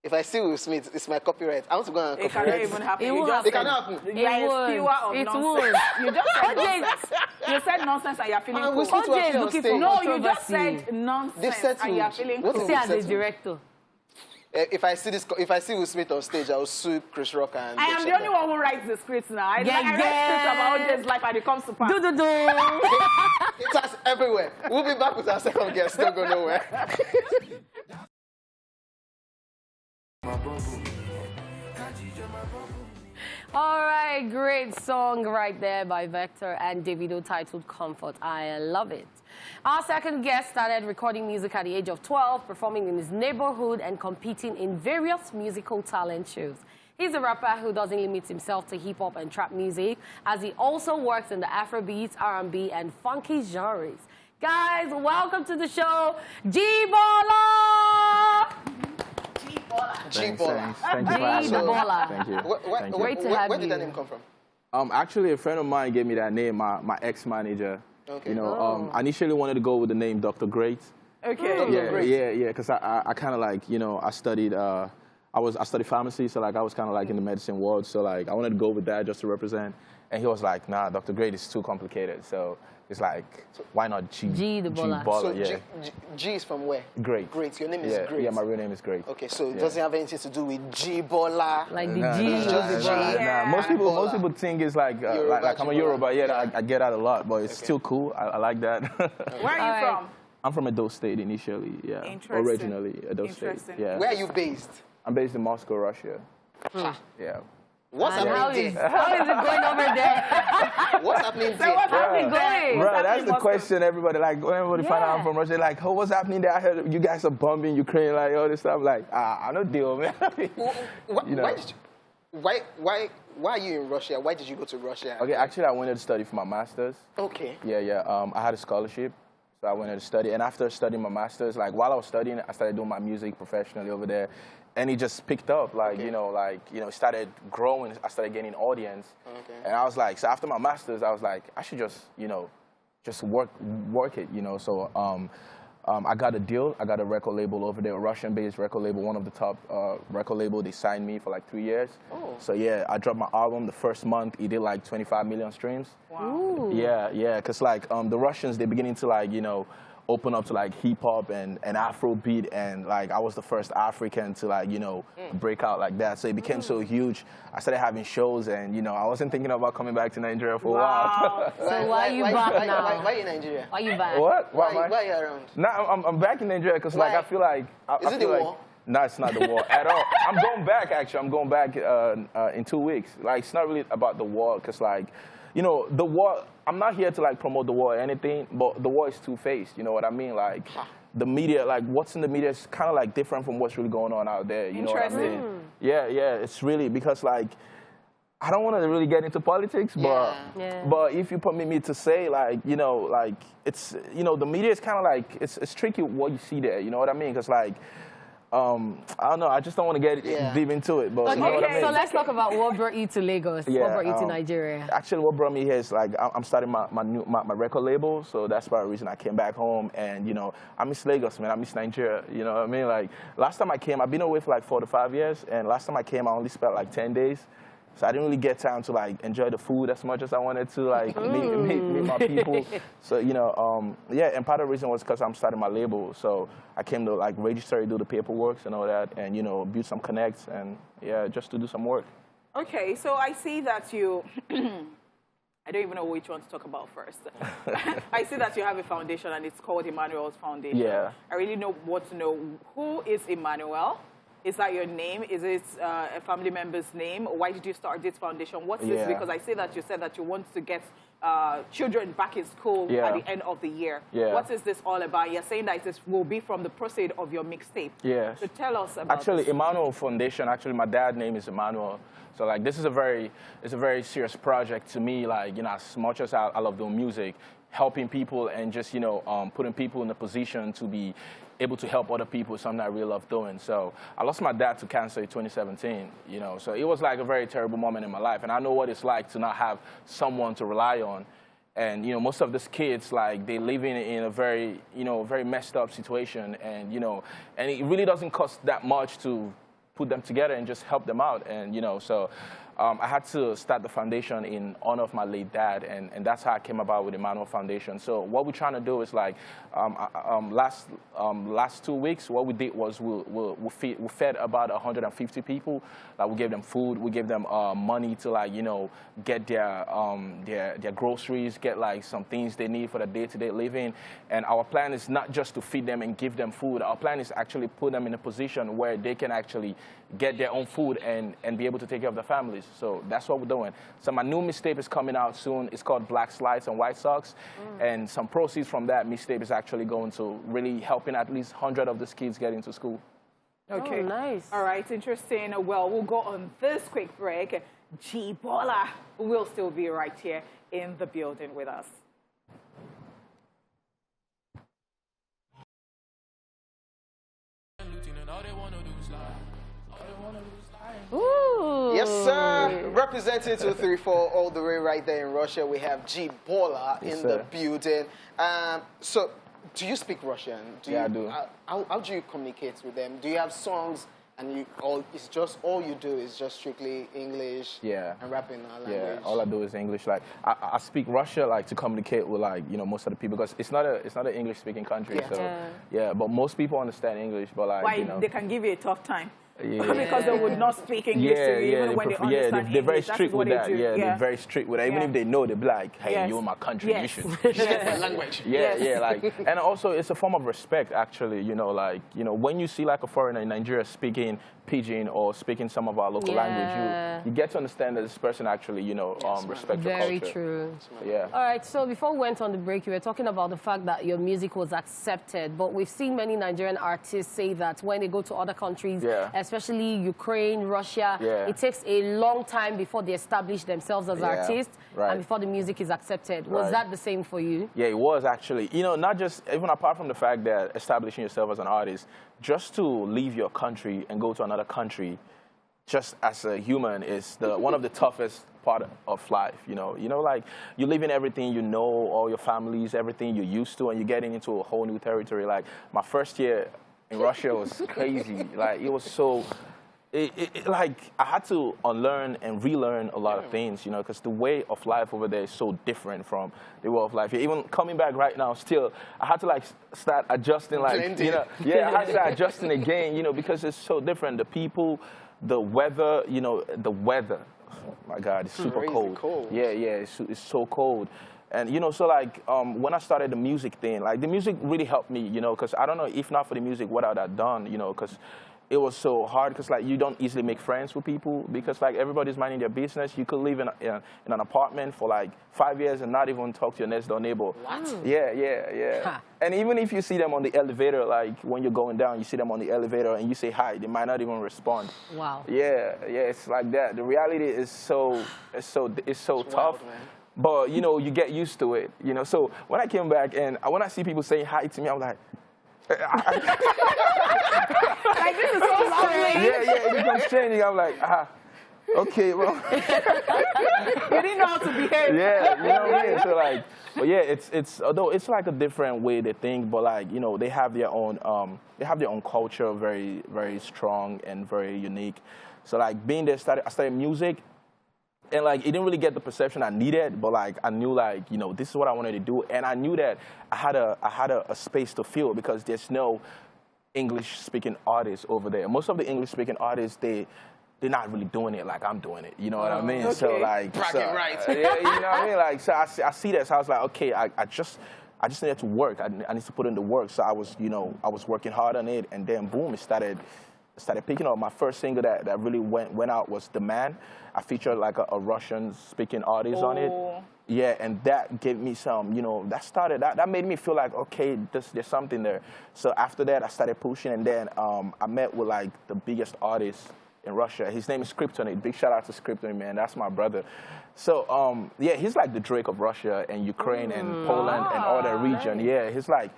If I see Will Smith, it's my copyright. I want to go and It copyright. cannot even happen. It You will just It said- cannot happen. You are a It spewer would. of It nonsense. would. You just said OJ. nonsense. You said nonsense and you're feeling Will cool. Smith will OJ is appear on looking stage. for No, you just controversy. said nonsense They settled. and you're feeling What cool. is See, as a settled. director. If I see Will Smith on stage, I will sue Chris Rock and I Dave am the Chappelle. only one who writes the scripts now. I Yeah, read scripts about OJ's life and it comes to pass. Do. It's us everywhere. We'll be back with our second guest. Don't go nowhere. All right, great song right there by Vector and Davido titled Comfort. I love it. Our second guest started recording music at the age of 12, performing in his neighborhood and competing in various musical talent shows. He's a rapper who doesn't limit himself to hip-hop and trap music, as he also works in the Afrobeats, R&B, and funky genres. Guys, welcome to the show, G-Bola! G-Bola. Thank you for having me. G-Bola. Thank you. Where Great to have did that you. name come from? Actually, a friend of mine gave me that name, my ex-manager. Okay. You know, I initially wanted to go with the name Dr. Great. Okay. Yeah, because I kind of like, I studied, I studied pharmacy, so like I was kind of like in the medicine world, so like I wanted to go with that just to represent. And he was like, nah, Dr. Great is too complicated, so it's like, why not G? G the Bola. So yeah. G is from where? Great. Great. Your name is Yeah, Great. yeah, my real name is Great. Okay, so it doesn't have anything to do with G-Bola. Like the Nah, G. nah, the nah, Bola. nah. Most people think it's like, like I'm a Yoruba. Yeah, I get that a lot, but it's still cool. I like that. Where are you from? I'm from Edo State initially, yeah. Interesting. Originally, Edo State. Interesting. Yeah. Where are you based? I'm based in Moscow, Russia. Yeah. What's And how happening is there? it going over there? What's happening So what's there? happening there? Going. Bro, What's that's happening the in question everybody, like, when everybody find out I'm Yeah. from Russia, like, oh, what's happening there? I heard you guys are bombing Ukraine, like, all this stuff. Like, I don't deal, man. You know. Why are you in Russia? Why did you go to Russia? Okay, actually, I wanted to study for my master's. Okay. Yeah. I had a scholarship, so I wanted to study. And after studying my master's, like while I was studying, I started doing my music professionally over there, and it just picked up. Like it started growing. I started getting audience, and I was like, so after my master's, I was like, I should just work it. So I got a deal. I got a record label over there, a Russian-based record label, one of the top record label. They signed me for like 3 years. Oh. So yeah, I dropped my album the first month. It did like 25 million streams. Wow. Yeah, because like the Russians, they're beginning to like, open up to like hip hop and Afrobeat, and like I was the first African to like, break out like that. So it became so huge. I started having shows, and I wasn't thinking about coming back to Nigeria for a while. So why are you back now? Why in Nigeria? Why you back? What? Why am I? are you around? Nah, I'm back in Nigeria because like Why? I feel like Is it the war? No, it's not the war at all. I'm going back actually. I'm going back in 2 weeks. Like it's not really about the war because like, the war. I'm not here to like promote the war or anything, but the war is two-faced. You know what I mean? Like the media, like what's in the media is kind of like different from what's really going on out there. You know what I mean? Yeah. It's really because like I don't want to really get into politics, but if you permit me to say, like it's the media is kind of like it's tricky what you see there. You know what I mean? Because like I don't know. I just don't want to get deep into it. But Okay, you know what I mean? so let's talk about what brought you to Lagos. Yeah, what brought you to Nigeria? Actually, what brought me here is like I'm starting my record label, so that's part of the reason I came back home. And you know, I miss Lagos, man. I miss Nigeria. You know what I mean? Like last time I came, I've been away for like 4 to 5 years, and last time I came, I only spent like 10 days. So I didn't really get time to like enjoy the food as much as I wanted to, like meet my people. So you know, yeah. And part of the reason was because I'm starting my label. So I came to like register, do the paperwork and all that, and you know, build some connects, and yeah, just to do some work. Okay, so I see that you. I don't even know which one to talk about first. I see that you have a foundation, and it's called Emmanuel's Foundation. Yeah. I really want to know, who is Emmanuel? Is that your name? Is it a family member's name? Why did you start this foundation? What's this? Because I see that you said that you want to get children back in school at the end of the year. Yeah. What is this all about? You're saying that this will be from the proceeds of your mixtape. Yes. So tell us about Actually, this. Emmanuel Foundation, actually my dad's name is Emmanuel. So like this is a very serious project to me. Like, you know, as much as I love doing music, helping people and just, you know, putting people in a position to be able to help other people is something I really love doing. So I lost my dad to cancer in 2017, you know, so it was like a very terrible moment in my life. And I know what it's like to not have someone to rely on. And, you know, most of these kids, like, they live in a very, you know, very messed up situation. And, you know, and it really doesn't cost that much to put them together and just help them out. And, you know, so I had to start the foundation in honor of my late dad, and that's how I came about with Emmanuel Foundation. So what we're trying to do is like, last 2 weeks, what we did was we fed about 150 people. Like we gave them food, we gave them money to like, you know, get their groceries, get like some things they need for the day-to-day living. And our plan is not just to feed them and give them food. Our plan is actually put them in a position where they can actually get their own food and be able to take care of their families. So that's what we're doing. So my new mixtape is coming out soon. It's called Black Slides and White Socks. And some proceeds from that mixtape is actually going to really helping at least 100 of these kids get into school. Okay. Oh, nice. All right, interesting. Well, we'll go on this quick break. G-Bola will still be right here in the building with us. Ooh. Yes, sir. Representing 234 all the way right there in Russia, we have G-Bola in the building. So, do you speak Russian? I do. How do you communicate with them? Do you have songs and it's just all you do is just strictly English and rapping in our language? Yeah, all I do is English. Like I speak Russian like to communicate with like, you know, most of the people, because it's not an English speaking country. So but most people understand English, but like, why, you know, they can give you a tough time. Yeah. Because they would not speak English to you, even when they understand they're very English. strict with that. They're very strict with that. Even if they know, they'll be like, hey, you're in my country, you should speak my language. Like, and also it's a form of respect, actually, you know, like, you know, when you see like a foreigner in Nigeria speaking Pidgin or speaking some of our local language, you get to understand that this person actually, you know, respects your culture. Very true. Yeah. All right, so before we went on the break, you were talking about the fact that your music was accepted, but we've seen many Nigerian artists say that when they go to other countries, especially Ukraine, Russia, it takes a long time before they establish themselves as artists and before the music is accepted. Was that the same for you? Yeah, it was actually. You know, not just, even apart from the fact that establishing yourself as an artist, just to leave your country and go to another country, just as a human, is one of the toughest part of life, you know, like you're leaving everything, you know, all your families, everything you're used to, and you're getting into a whole new territory. Like my first year in Russia was crazy. Like it was so, like I had to unlearn and relearn a lot of things, you know, because the way of life over there is so different from the way of life. Even coming back right now, still, I had to like start adjusting, like, you know, I had to start adjusting again, you know, because it's so different. The people, the weather, you know, the weather. Oh my God, it's super cold. Yeah, it's so cold. And, you know, so like when I started the music thing, like the music really helped me, you know, because I don't know, if not for the music, what I would have done, you know, because it was so hard, because like you don't easily make friends with people, because like everybody's minding their business. You could live in an apartment for like 5 years and not even talk to your next door neighbor. What? Yeah. Huh. And even if you see them on the elevator, like when you're going down, you see them on the elevator and you say hi, they might not even respond. Wow. Yeah, it's like that. The reality is so tough. Wild, man. But, you know, you get used to it, you know. So when I came back and when I see people saying hi to me, I'm like, Like, this is so lovely. Yeah, it becomes training. I'm like, okay, well. You didn't know how to behave. Yeah, you know what I mean? So like, but yeah, it's although it's like a different way they think, but like, you know, they have their own culture, very, very strong and very unique. So like being there, I studied music, and like it didn't really get the perception I needed, but like I knew like, you know, this is what I wanted to do, and I knew that I had a space to fill because there's no English-speaking artists over there. Most of the English-speaking artists, they're not really doing it like I'm doing it. You know what I mean? Okay. So like, Bracket rights. yeah, you know what I mean? Like, so I see that. So I was like, okay, I just needed to work. I need to put in the work. So I was working hard on it, and then boom, it started picking up. My first single that really went out was "The Man." I featured like a Russian-speaking artist on it. Yeah, and that gave me some, you know, that made me feel like, okay, there's something there. So after that, I started pushing, and then I met with like the biggest artist in Russia. His name is Kryptonite. Big shout out to Kryptonite, man. That's my brother. So yeah, he's like the Drake of Russia and Ukraine and Poland and all that region. Nice. Yeah, he's like.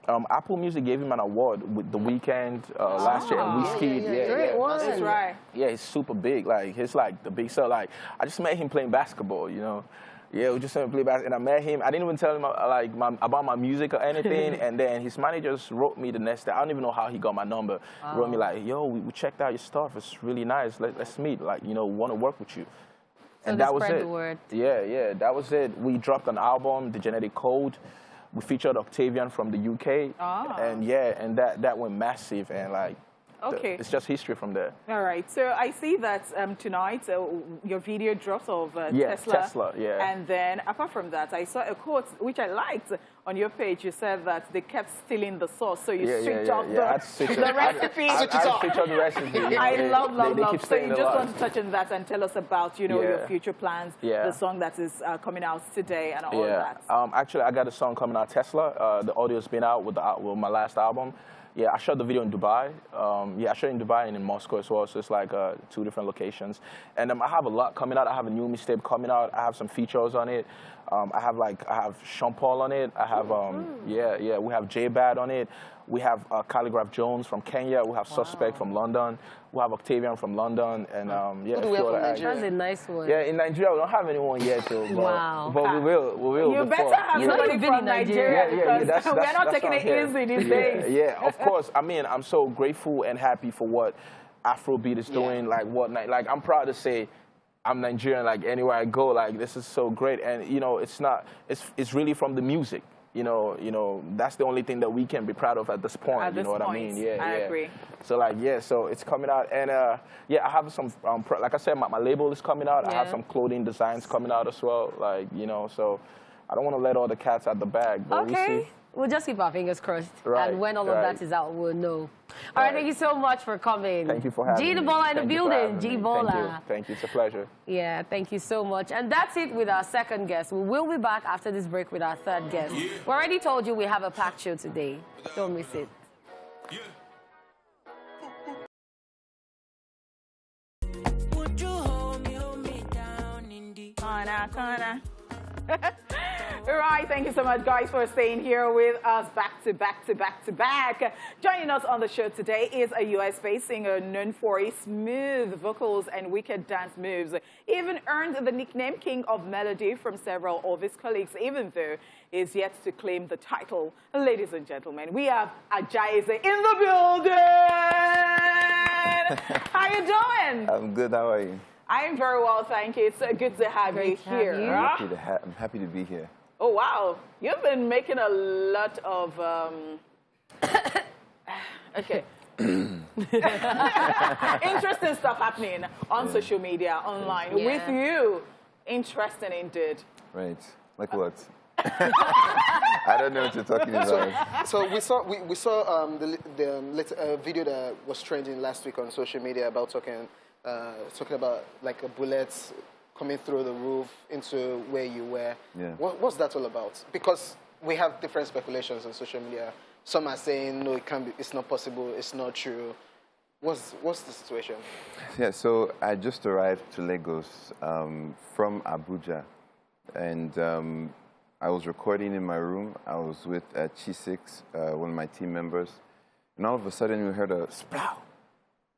Apple Music gave him an award with The Weeknd last year, and we skied. Great one. That's right. Yeah, he's super big. Like he's like the big. So like, I just met him playing basketball. You know, yeah, we just played basketball, and I met him. I didn't even tell him about my music or anything. And then his manager just wrote me the next day. I don't even know how he got my number. He wrote me like, "Yo, we checked out your stuff. It's really nice. Let's meet. Like, you know, want to work with you." So and that was spread it. The word. Yeah, that was it. We dropped an album, The Genetic Code. We featured Octavian from the UK, and that went massive, and like, it's just history from there. All right, so I see that tonight your video drops of Tesla, yeah. And then apart from that, I saw a quote which I liked on your page. You said that they kept stealing the sauce, so you switched off the recipe. I switched off the recipe. I love. So you just want to touch on that and tell us about, you know, your future plans, the song that is coming out today and all that. Actually, I got a song coming out, Tesla. The audio's been out with my last album. Yeah, I shot the video in Dubai. I shot in Dubai and in Moscow as well, so it's like 2 different locations. And I have a lot coming out. I have a new mixtape coming out. I have some features on it. I have Sean Paul on it. I have, we have J-Bad on it. We have Calligraph Jones from Kenya. We have Suspect from London. We have Octavian from London. And Who do we have from Nigeria? That's a nice one. Yeah, in Nigeria, we don't have anyone yet, though. But we will. You better have somebody from Nigeria, because we're not taking it easy these days. Yeah, of course. I mean, I'm so grateful and happy for what Afrobeat is doing. Like, I'm proud to say I'm Nigerian, like, anywhere I go. Like, this is so great. And, you know, it's really from the music. You know, that's the only thing that we can be proud of at this point. You know what I mean? Yeah, I agree. So like, so it's coming out, and I have some. Like I said, my label is coming out. I have some clothing designs coming out as well. Like, you know, so I don't want to let all the cats out the bag, but we'll see. We'll just keep our fingers crossed. Right, and when all of that is out, we'll know. All right, thank you so much for coming. Thank you for having me. G Bola in the building. G Bola. Thank you. It's a pleasure. Yeah, thank you so much. And that's it with our second guest. We will be back after this break with our third guest. We already told you we have a packed show today. Don't miss it. Would you hold me down in the Corner. All right, thank you so much, guys, for staying here with us back to back. Joining us on the show today is a US-based singer known for his smooth vocals and wicked dance moves. He even earned the nickname King of Melody from several of his colleagues, even though he's yet to claim the title. Ladies and gentlemen, we have Ajaize in the building. How you doing? I'm good. How are you? I'm very well, thank you. It's good to have you here. I'm happy to be here. Oh, wow. You've been making a lot of, interesting stuff happening on social media, online. With you. Interesting indeed. Right. Like what? I don't know what you're talking about. So we saw the video that was trending last week on social media about talking about like a bullet coming through the roof into where you were. Yeah. What's that all about? Because we have different speculations on social media. Some are saying no, it can't be. It's not possible. It's not true. What's the situation? Yeah. So I just arrived to Lagos from Abuja, and I was recording in my room. I was with Chisix, one of my team members. And all of a sudden, we heard a splow.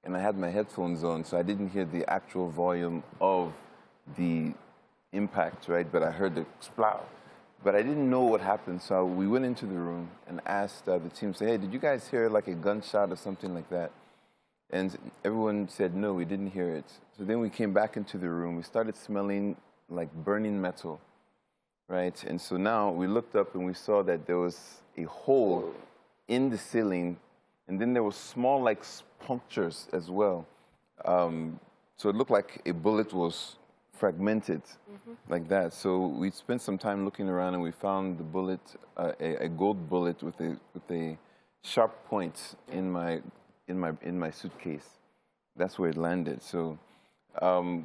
And I had my headphones on, so I didn't hear the actual volume of the impact, right? But I heard the splow. But I didn't know what happened, so we went into the room and asked the team, say, hey, did you guys hear like a gunshot or something like that? And everyone said, no, we didn't hear it. So then we came back into the room. We started smelling like burning metal, right? And so now we looked up and we saw that there was a hole in the ceiling, and then there was small like punctures as well. So it looked like a bullet was fragmented like that. So we spent some time looking around and we found the bullet, a gold bullet with a sharp point in my suitcase. That's where it landed. So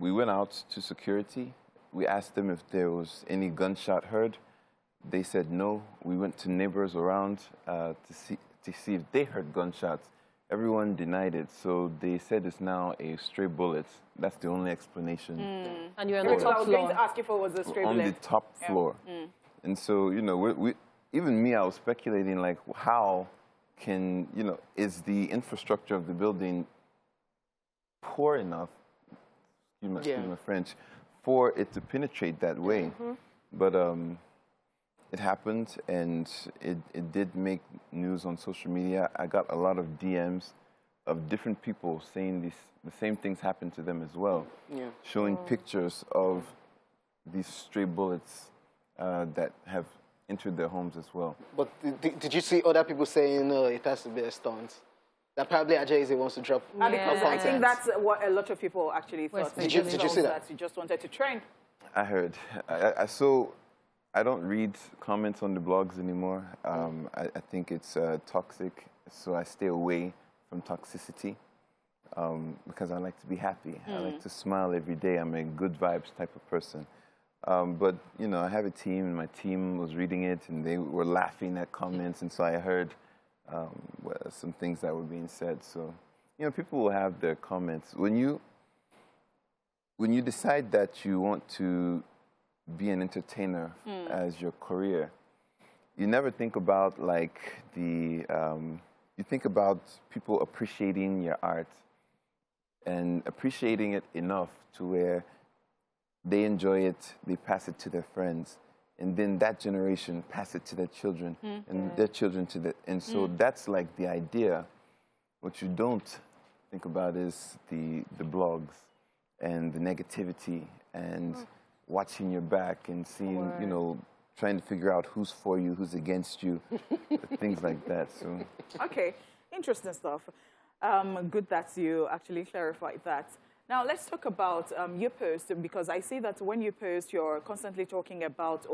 we went out to security. We asked them if there was any gunshot heard. They said no. We went to neighbors around to see if they heard gunshots. Everyone denied it. So they said it's now a stray bullet. That's the only explanation. And you're on the top I was going floor. to ask you for was a stray On bullet. the top floor. And so, you know, even me, I was speculating, like, how can, you know, is the infrastructure of the building poor enough, excuse my French, for it to penetrate that way? But it happened, and it did make news on social media. I got a lot of DMs of different people saying the same things happened to them as well, showing pictures of these stray bullets that have entered their homes as well. But did you see other people saying, no, it has to be a stunt? That probably Ajay wants to drop. Because I think that's what a lot of people actually thought. Did you see that? You just wanted to trend. I heard. I don't read comments on the blogs anymore. I think it's toxic, so I stay away from toxicity because I like to be happy. I like to smile every day. I'm a good vibes type of person. But, you know, I have a team, and my team was reading it, and they were laughing at comments, and so I heard some things that were being said. So, you know, people will have their comments. When you decide that you want to be an entertainer as your career, you never think about like you think about people appreciating your art and appreciating it enough to where they enjoy it, they pass it to their friends, and then that generation pass it to their children and their children to the, and so that's like the idea. What you don't think about is the blogs and the negativity and watching your back and seeing, you know, trying to figure out who's for you, who's against you, things like that. So. Okay, interesting stuff. Good that you actually clarified that. Now, let's talk about your post, because I see that when you post, you're constantly talking about,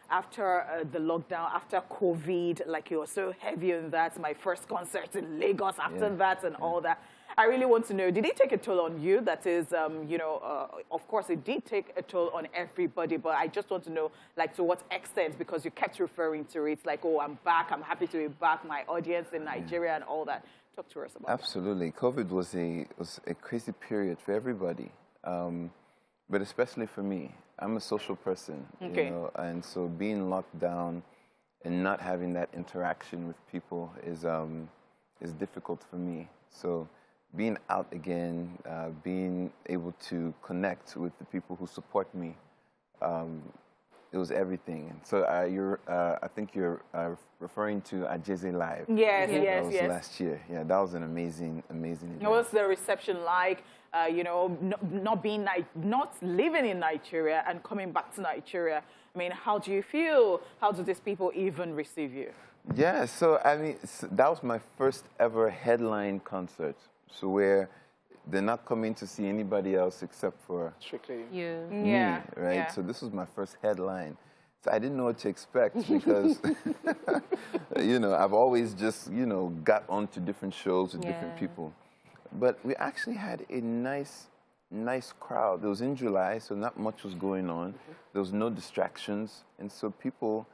after the lockdown, after COVID, like you're so heavy on that, my first concert in Lagos after that and all that. I really want to know, did it take a toll on you? That is, you know, of course, it did take a toll on everybody, but I just want to know, like, to what extent, because you kept referring to it, like, oh, I'm back, I'm happy to be back, my audience in Nigeria and all that. Talk to us about Absolutely. COVID was a crazy period for everybody, but especially for me. I'm a social person, you know, and so being locked down and not having that interaction with people is difficult for me. So being out again, being able to connect with the people who support me, it was everything. So I think you're referring to Ajay Live. Yes, that was last year. Yeah, that was an amazing event. What was the reception like? You know, not living in Nigeria and coming back to Nigeria. I mean, how do you feel? How do these people even receive you? Yeah, so I mean, that was my first ever headline concert. So where they're not coming to see anybody else except for strictly you. Me, right? So this was my first headline. So I didn't know what to expect because, you know, I've always just, you know, got onto different shows with different people. But we actually had a nice crowd. It was in July, so not much was going on. There was no distractions. And so people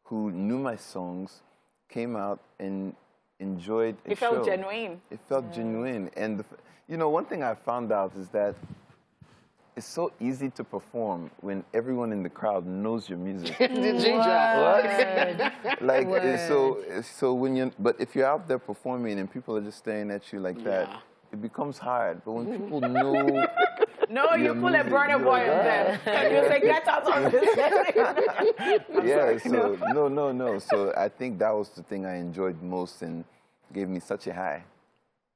who knew my songs came out and enjoyed a show. It felt genuine. It felt genuine. And, you know, one thing I found out is that it's so easy to perform when everyone in the crowd knows your music. The ginger. Like, so when you, but if you're out there performing and people are just staring at you like that, it becomes hard. But when people know, no, you pull a burner boy in there. You say, get out of this. Yeah, so no. So I think that was the thing I enjoyed most and gave me such a high.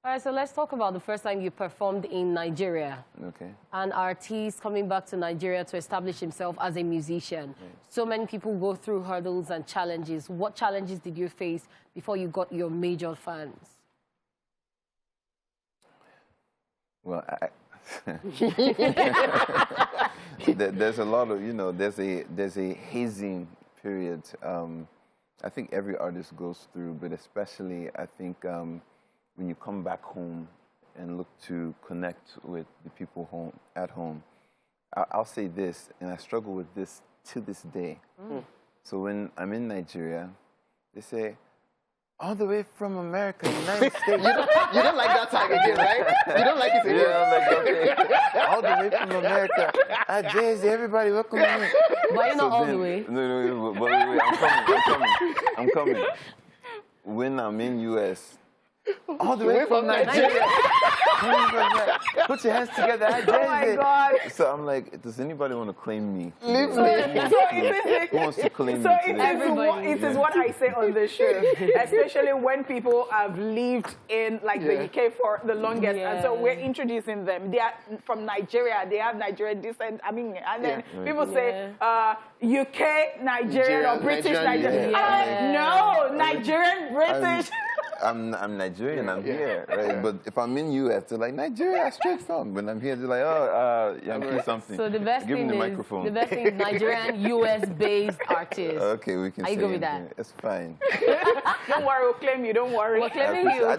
All right, so let's talk about the first time you performed in Nigeria. Okay. An artist coming back to Nigeria to establish himself as a musician. Right. So many people go through hurdles and challenges. What challenges did you face before you got your major fans? Well, there's a lot of, there's a hazing period. I think every artist goes through, but especially I think when you come back home and look to connect with the people at home. I'll say this, and I struggle with this to this day. So when I'm in Nigeria, they say, all the way from America, United States. You don't like that tag again, right? You don't like it again. Yeah, I'm like, okay. All the way from America. Jay-Z, everybody, welcome to me. But you're not all the way. No, but wait, I'm coming. When I'm in U.S., all the way from Nigeria. Put your hands together. Oh my God. So I'm like, does anybody want to claim me? Leave me. Who wants to claim me today? It is what I say on the show, especially when people have lived in the UK for the longest, and so we're introducing them. They are from Nigeria. They have Nigerian descent. I mean, and then people say UK, Nigerian, or British Nigerian. No, Nigerian, British. I'm Nigerian, I'm here, right? But if I'm in US, they're like, Nigeria, straight from. When I'm here, they're like, Yankee something. So the best Give thing me the is, microphone. the best thing is Nigerian, US-based artists. Okay, we can Are you say good with it. that? It's fine. Don't worry, we'll claim you, don't worry. We're claiming you. I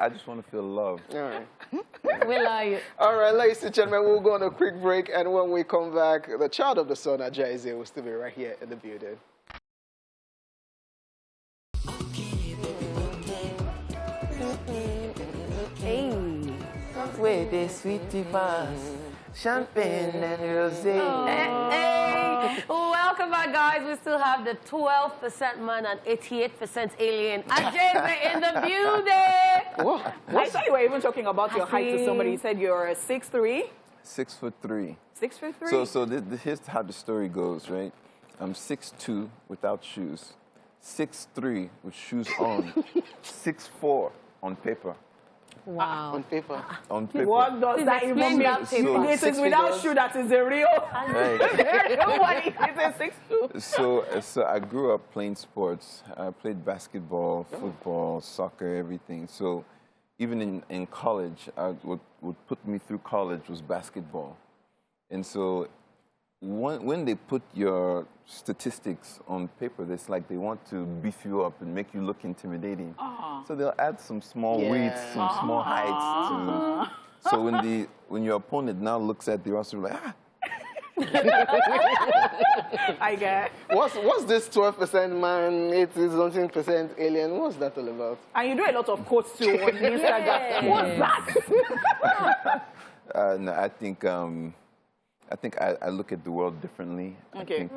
just want to feel love. All right. We love you. All right, ladies and gentlemen, we'll go on a quick break, and when we come back, the child of the sun, Jay-Z, will still be right here in the building. Hey. With the sweetie pass, champagne and rosé. Hey. Welcome back, guys. We still have the 12% man and 88% alien. Ajay in the building. What? I thought you were even talking about your height to somebody. You said you're 6'3". 6'3". 6'3". So here's how the story goes, right? I'm 6'2" without shoes, 6'3" with shoes on, 6'4" on paper. Wow. On paper. On paper. What does that even mean? That paper. This is without shoe that is a real. Right. Nobody is a 6'2". So I grew up playing sports. I played basketball, football, soccer, everything. So even in college, what put me through college was basketball. And so when they put your statistics on paper, it's like they want to beef you up and make you look intimidating. So they'll add some small weights, some small heights to. So when your opponent now looks at the roster, like I get. What's this 12% man, 80-something% alien? What's that all about? And you do a lot of quotes too on Instagram. What's that? No, I think I look at the world differently. Okay. I think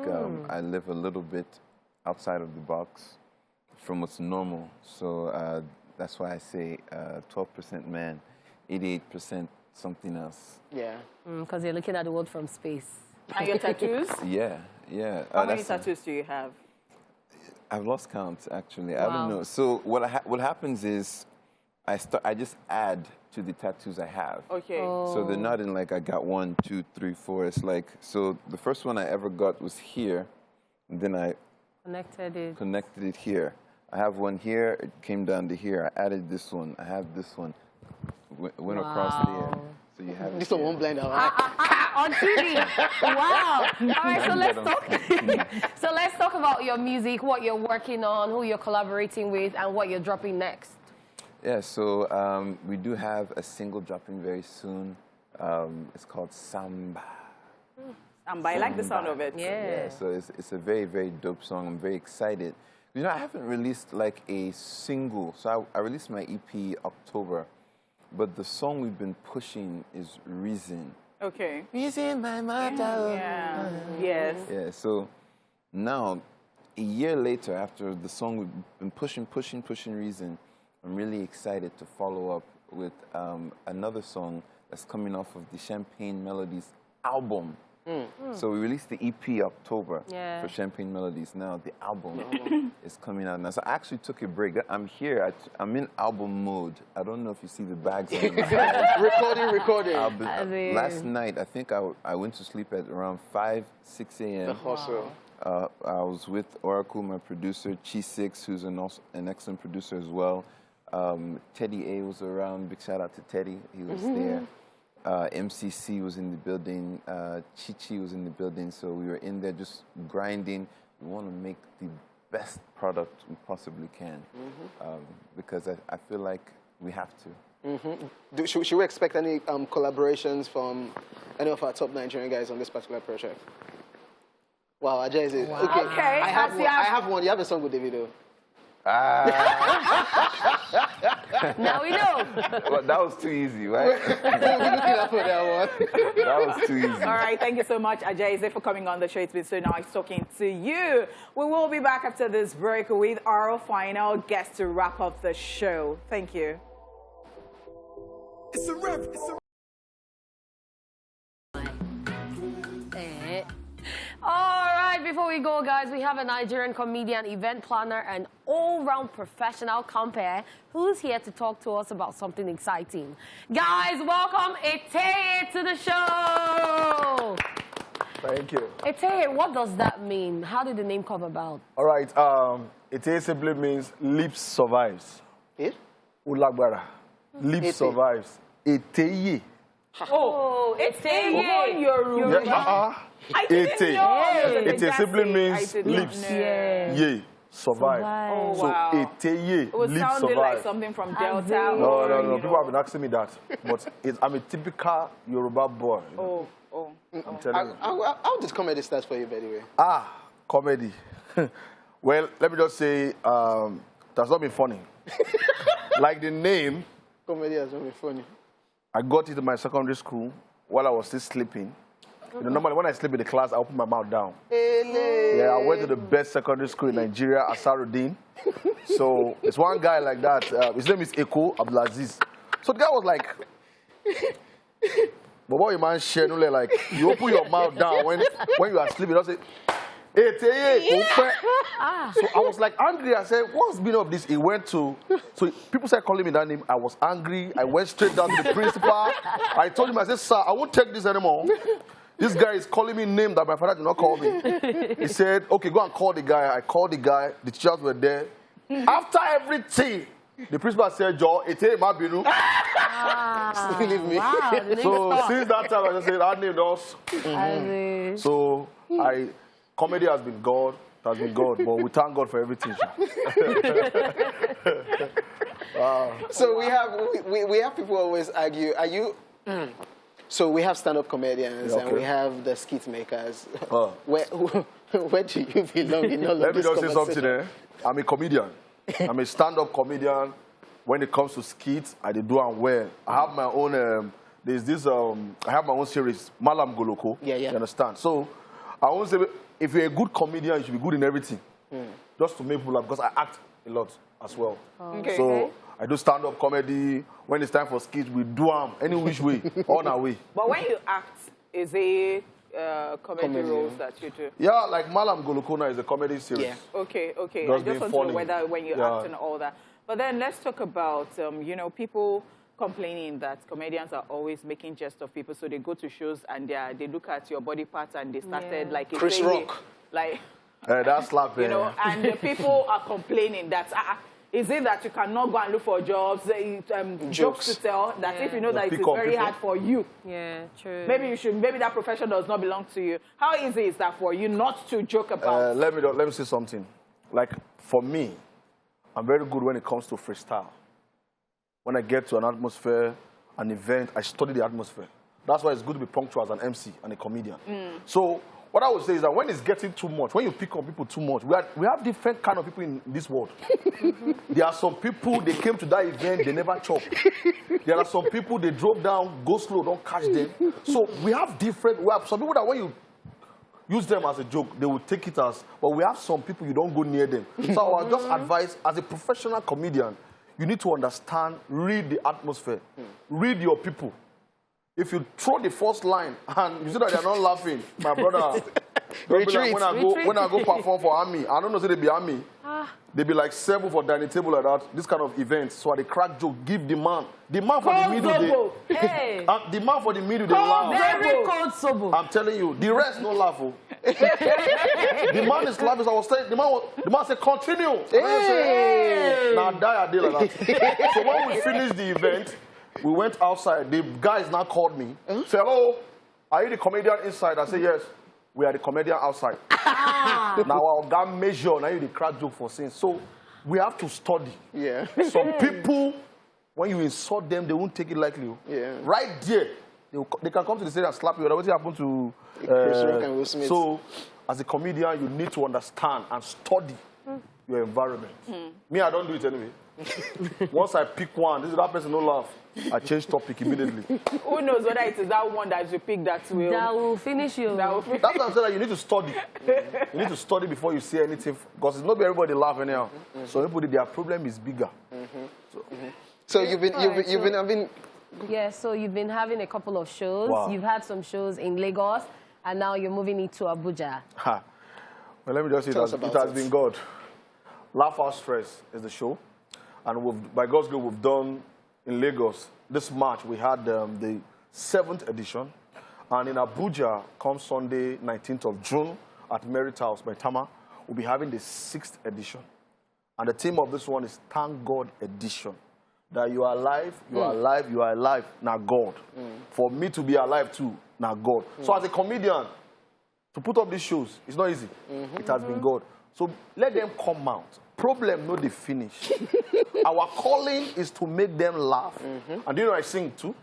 I live a little bit outside of the box from what's normal. So that's why I say 12% man, 88% something else. Yeah. Because you're looking at the world from space. And your tattoos? Yeah. How many tattoos do you have? I've lost count, actually. I don't know. So what happens is I just add to the tattoos I have. Okay. So they're not in like I got 1, 2, 3, 4. It's like, so the first one I ever got was here, and then I connected it here. I have one here, it came down to here. I added this one. I have this one. Went across there. So you have This it one won't blend out. On TV. Wow. All right, so let's talk. So let's talk about your music, what you're working on, who you're collaborating with, and what you're dropping next. Yeah, so we do have a single dropping very soon. It's called Samba. Samba, I like the sound of it. Yeah. So it's a very, very dope song. I'm very excited. You know, I haven't released like a single. So I released my EP October, but the song we've been pushing is Reason. Okay. Reason my mother. Yeah. Yes. Yeah, so now, a year later, after the song we've been pushing Reason, I'm really excited to follow up with another song that's coming off of the Champagne Melodies album. So we released the EP October for Champagne Melodies. Now the album is coming out now. So I actually took a break. I'm here. I'm in album mode. I don't know if you see the bags on the side. Recording. Last night, I think I went to sleep at around 5, 6 a.m. The hustle. I was with Oracle, my producer, Chi6, who's an excellent producer as well. Teddy A was around. Big shout out to Teddy. He was there. MCC was in the building. Chichi was in the building. So we were in there just grinding. We want to make the best product we possibly can because I feel like we have to. Should we expect any collaborations from any of our top Nigerian guys on this particular project? Wow, Ajay is it. Wow. Okay. I have one. You have a song with Davido. Now we know. Well, that was too easy, right? That was too easy. All right, thank you so much, Ajay, for coming on the show. It's been so nice talking to you. We will be back after this break with our final guest to wrap up the show. Thank you. It's a rap. All right, before we go, guys, we have a Nigerian comedian, event planner, and all-round professional compere who's here to talk to us about something exciting. Guys, welcome Eteye to the show. Thank you. Eteye, what does that mean? How did the name come about? All right, Eteye simply means lips survives. It? Ulagbara. Lips survives. Eteye. Oh, Eteye. Yoruba. I didn't know. Eteye simply means lips. Ye. Survive. Oh, so wow. Eteye, It was lips sounding survive. like something from Delta. No. People have been asking me that. But I'm a typical Yoruba boy. I'm telling you. How did comedy start for you, by the way? Comedy. Well, let me just say, that's not been funny. Like the name. Comedy has not been funny. I got it in my secondary school while I was still sleeping. You know, normally when I sleep in the class, I open my mouth down. Yeah, I went to the best secondary school in Nigeria, Asaruddin. So it's one guy like that. His name is Eko Abdulaziz. So the guy was like, but what you man share, like you open your mouth down when you are sleeping. You don't say, Eteye. So I was like angry. I said, what's been of this? He went to, so people started calling me that name. I was angry. I went straight down to the principal. I told him, I said, sir, I won't take this anymore. This guy is calling me name that my father did not call me. He said, okay, go and call the guy. I called the guy. The teachers were there. After everything, the principal said, Joe, Eteye Mabinu. Believe me. Wow, So since that time, I just said, I named us. So comedy has been God, but we thank God for everything. So we have people always argue, are you... So we have stand-up comedians and we have the skit makers. Where do you belong in all of this conversation? Let me just say something there. I'm a comedian. I'm a stand-up comedian. When it comes to skits, I do them well. I have my own, I have my own series, Malam Goloko. Yeah. You understand? So I won't say, if you're a good comedian, you should be good in everything. Just to make people laugh, because I act a lot as well. So I do stand-up comedy. When it's time for skits, we do them any which way, on our way. But when you act, is it comedy roles that you do? Yeah, like Malam Golokona is a comedy series. Yeah. Okay. Just I just being want to know funny. whether when you act and all that. But then let's talk about, people complaining that comedians are always making jest of people. So they go to shows and they look at your body parts and they started like... Chris Rock. Like... That's slapping. You know, and the people are complaining that... is it that you cannot go and look for jobs, jokes to tell, that if you know that it is very hard for you? Yeah, true. Maybe that profession does not belong to you. How easy is that for you not to joke about? Let me say something. Like, for me, I'm very good when it comes to freestyle. When I get to an atmosphere, an event, I study the atmosphere. That's why it's good to be punctual as an MC and a comedian. So what I would say is that when it's getting too much, when you pick on people too much, we have different kind of people in this world. There are some people, they came to that event, they never chop. There are some people, they drove down, go slow, don't catch them. So we have some people that when you use them as a joke, they will take it as, but we have some people you don't go near them. So I would just advise, as a professional comedian, you need to understand, read the atmosphere, read your people. If you throw the first line and you see that they're not laughing, my brother, retreat. Like when I go perform for army, I don't know if they be army. They be like 7 for dining table like that, this kind of events. So the crack joke, give the man for the middle, the man for the middle, they laugh. Very cold sobo. I'm telling you, the rest no laugh. The man is laughing. So I was saying, the man said, continue. Hey. Now die a day like that. So when we finished the event, we went outside. The guys now called me. Say, hello, are you the comedian inside? I said, yes. We are the comedian outside. Now our guy measure, now you the crack joke for saying. So we have to study. Yeah. Some people, when you insult them, they won't take it lightly. Yeah. Right there, they can come to the stage and slap you. What happened to Chris Rock and Will Smith? So as a comedian, you need to understand and study your environment. Me, I don't do it anyway. Once I pick one, this is that person no laugh. I change topic immediately. Who knows whether it is that one that you pick that will finish you. That's what I'm saying. That you need to study. You need to study before you say anything, because it's not everybody laugh anyhow. So everybody, their problem is bigger. So you've been having. Yeah, so you've been having a couple of shows. Wow. You've had some shows in Lagos, and now you're moving into Abuja. Well, let me just say it has been good. Laugh Out Stress is the show. And by God's grace, we've done in Lagos. This March, we had the 7th edition. And in Abuja, come Sunday, 19th of June, at Merit House by Tama, we'll be having the 6th edition. And the theme of this one is Thank God Edition. That you are alive, you are alive, you are alive, now God. For me to be alive too, now God. So as a comedian, to put up these shows, it's not easy. It has been God. So let them come out. Problem, no, they finish. Our calling is to make them laugh. And you know, I sing too.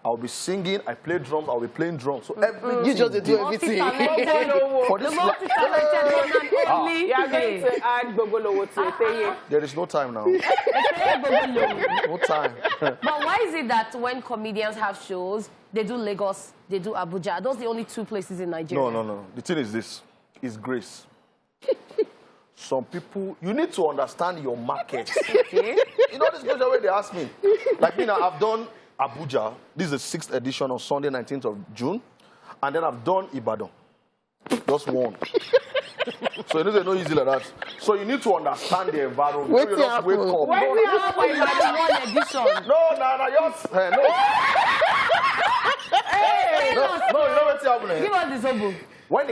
I'll be singing, I play drums, I'll be playing drums. So everything. You just do everything. For this you are going to add Gogolowo to it. There is no time now. No time. But why is it that when comedians have shows, they do Lagos, they do Abuja? Are those the only 2 places in Nigeria? No. The thing is this, is grace. Some people, you need to understand your market. Okay. You know this question where they ask me. Like me now, I've done Abuja. This is the 6th edition on Sunday, 19th of June. And then I've done Ibadan. Just one. So it is not easy like that. So you need to understand the environment. Wait You just wake up. Why we have one edition? No, just no. No, you know what's happening? Give us the sobo. When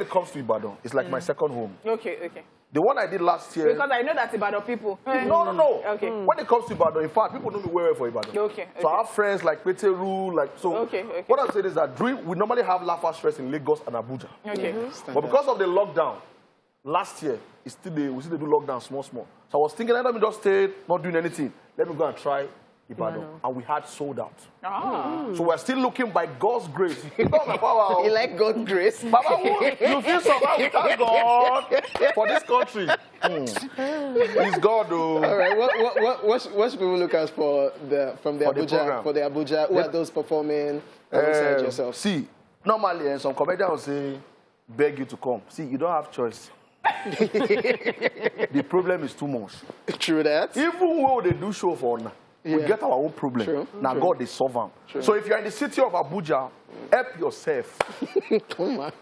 it comes to Ibadan, it's like my second home. Okay. The one I did last year. Because I know that Ibadan people. No. Okay. When it comes to Ibadan, in fact, people know me well for Ibadan. Okay. So I have friends like Peteru, like so. Okay. What I'm saying is that we normally have Laugh Out Stress in Lagos and Abuja. Okay. But because of the lockdown, last year, we still do lockdown small. So I was thinking, let me just stay, not doing anything. Let me go and try Ibadan. And we had sold out. So we're still looking by God's grace. You like God's grace? Baba, you feel survive without God for this country. It's God, though. All right. What should people look out for from the Abuja? For the Abuja, who are those performing alongside yourself? See, normally some comedians will say, beg you to come. See, you don't have choice. The problem is too much. True that. Even when they do show for now, we get our own problem. Now God, they solve them. So if you're in the city of Abuja, help yourself.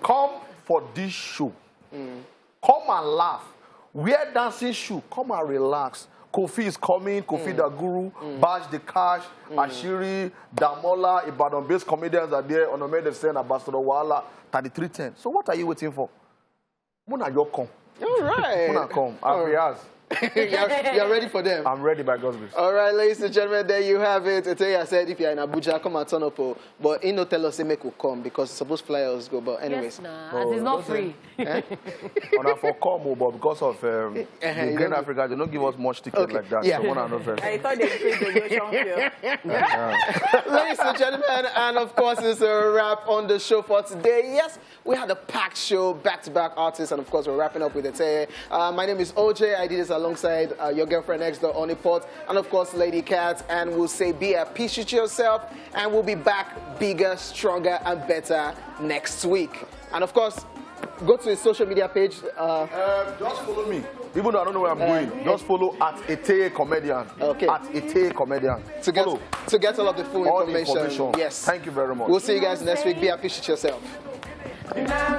Come for this show. Come and laugh. Wear dancing shoe. Come and relax. Kofi is coming. Kofi the Guru, Bash the Cash, Ashiri, Damola, Ibadan-based comedians are there. Onomede Sen, Ambassador Wala, 3310. So what are you waiting for? Muna, you come. All right. Muna, come. I'll be asked. You're ready for them? I'm ready by God's grace. All right, ladies and gentlemen, there you have it. Today I said if you're in Abuja, come and turn up. But he no tell us say make we come because it's supposed to fly us go. But anyways. Yes, nah, as it's not free. On for come, but because of the Green Africa, they don't give us much ticket like that. Yeah. So one another. I thought they increased the tuition fee. Ladies and gentlemen, and of course, it's a wrap on the show for today. Yes, we had a packed show, back-to-back artists, and of course, we're wrapping up with Eteye. My name is OJ. I did this alongside your girlfriend next door, Onipot, and of course, Lady Cat. And we'll say be at peace with yourself, and we'll be back bigger, stronger, and better next week. And of course, go to his social media page. Just follow me. Even though I don't know where I'm going, just follow at Eteye Comedian. Okay. At Eteye Comedian. To get all of the full information. Yes. Thank you very much. We'll see you guys next week. Be at peace with yourself. Now,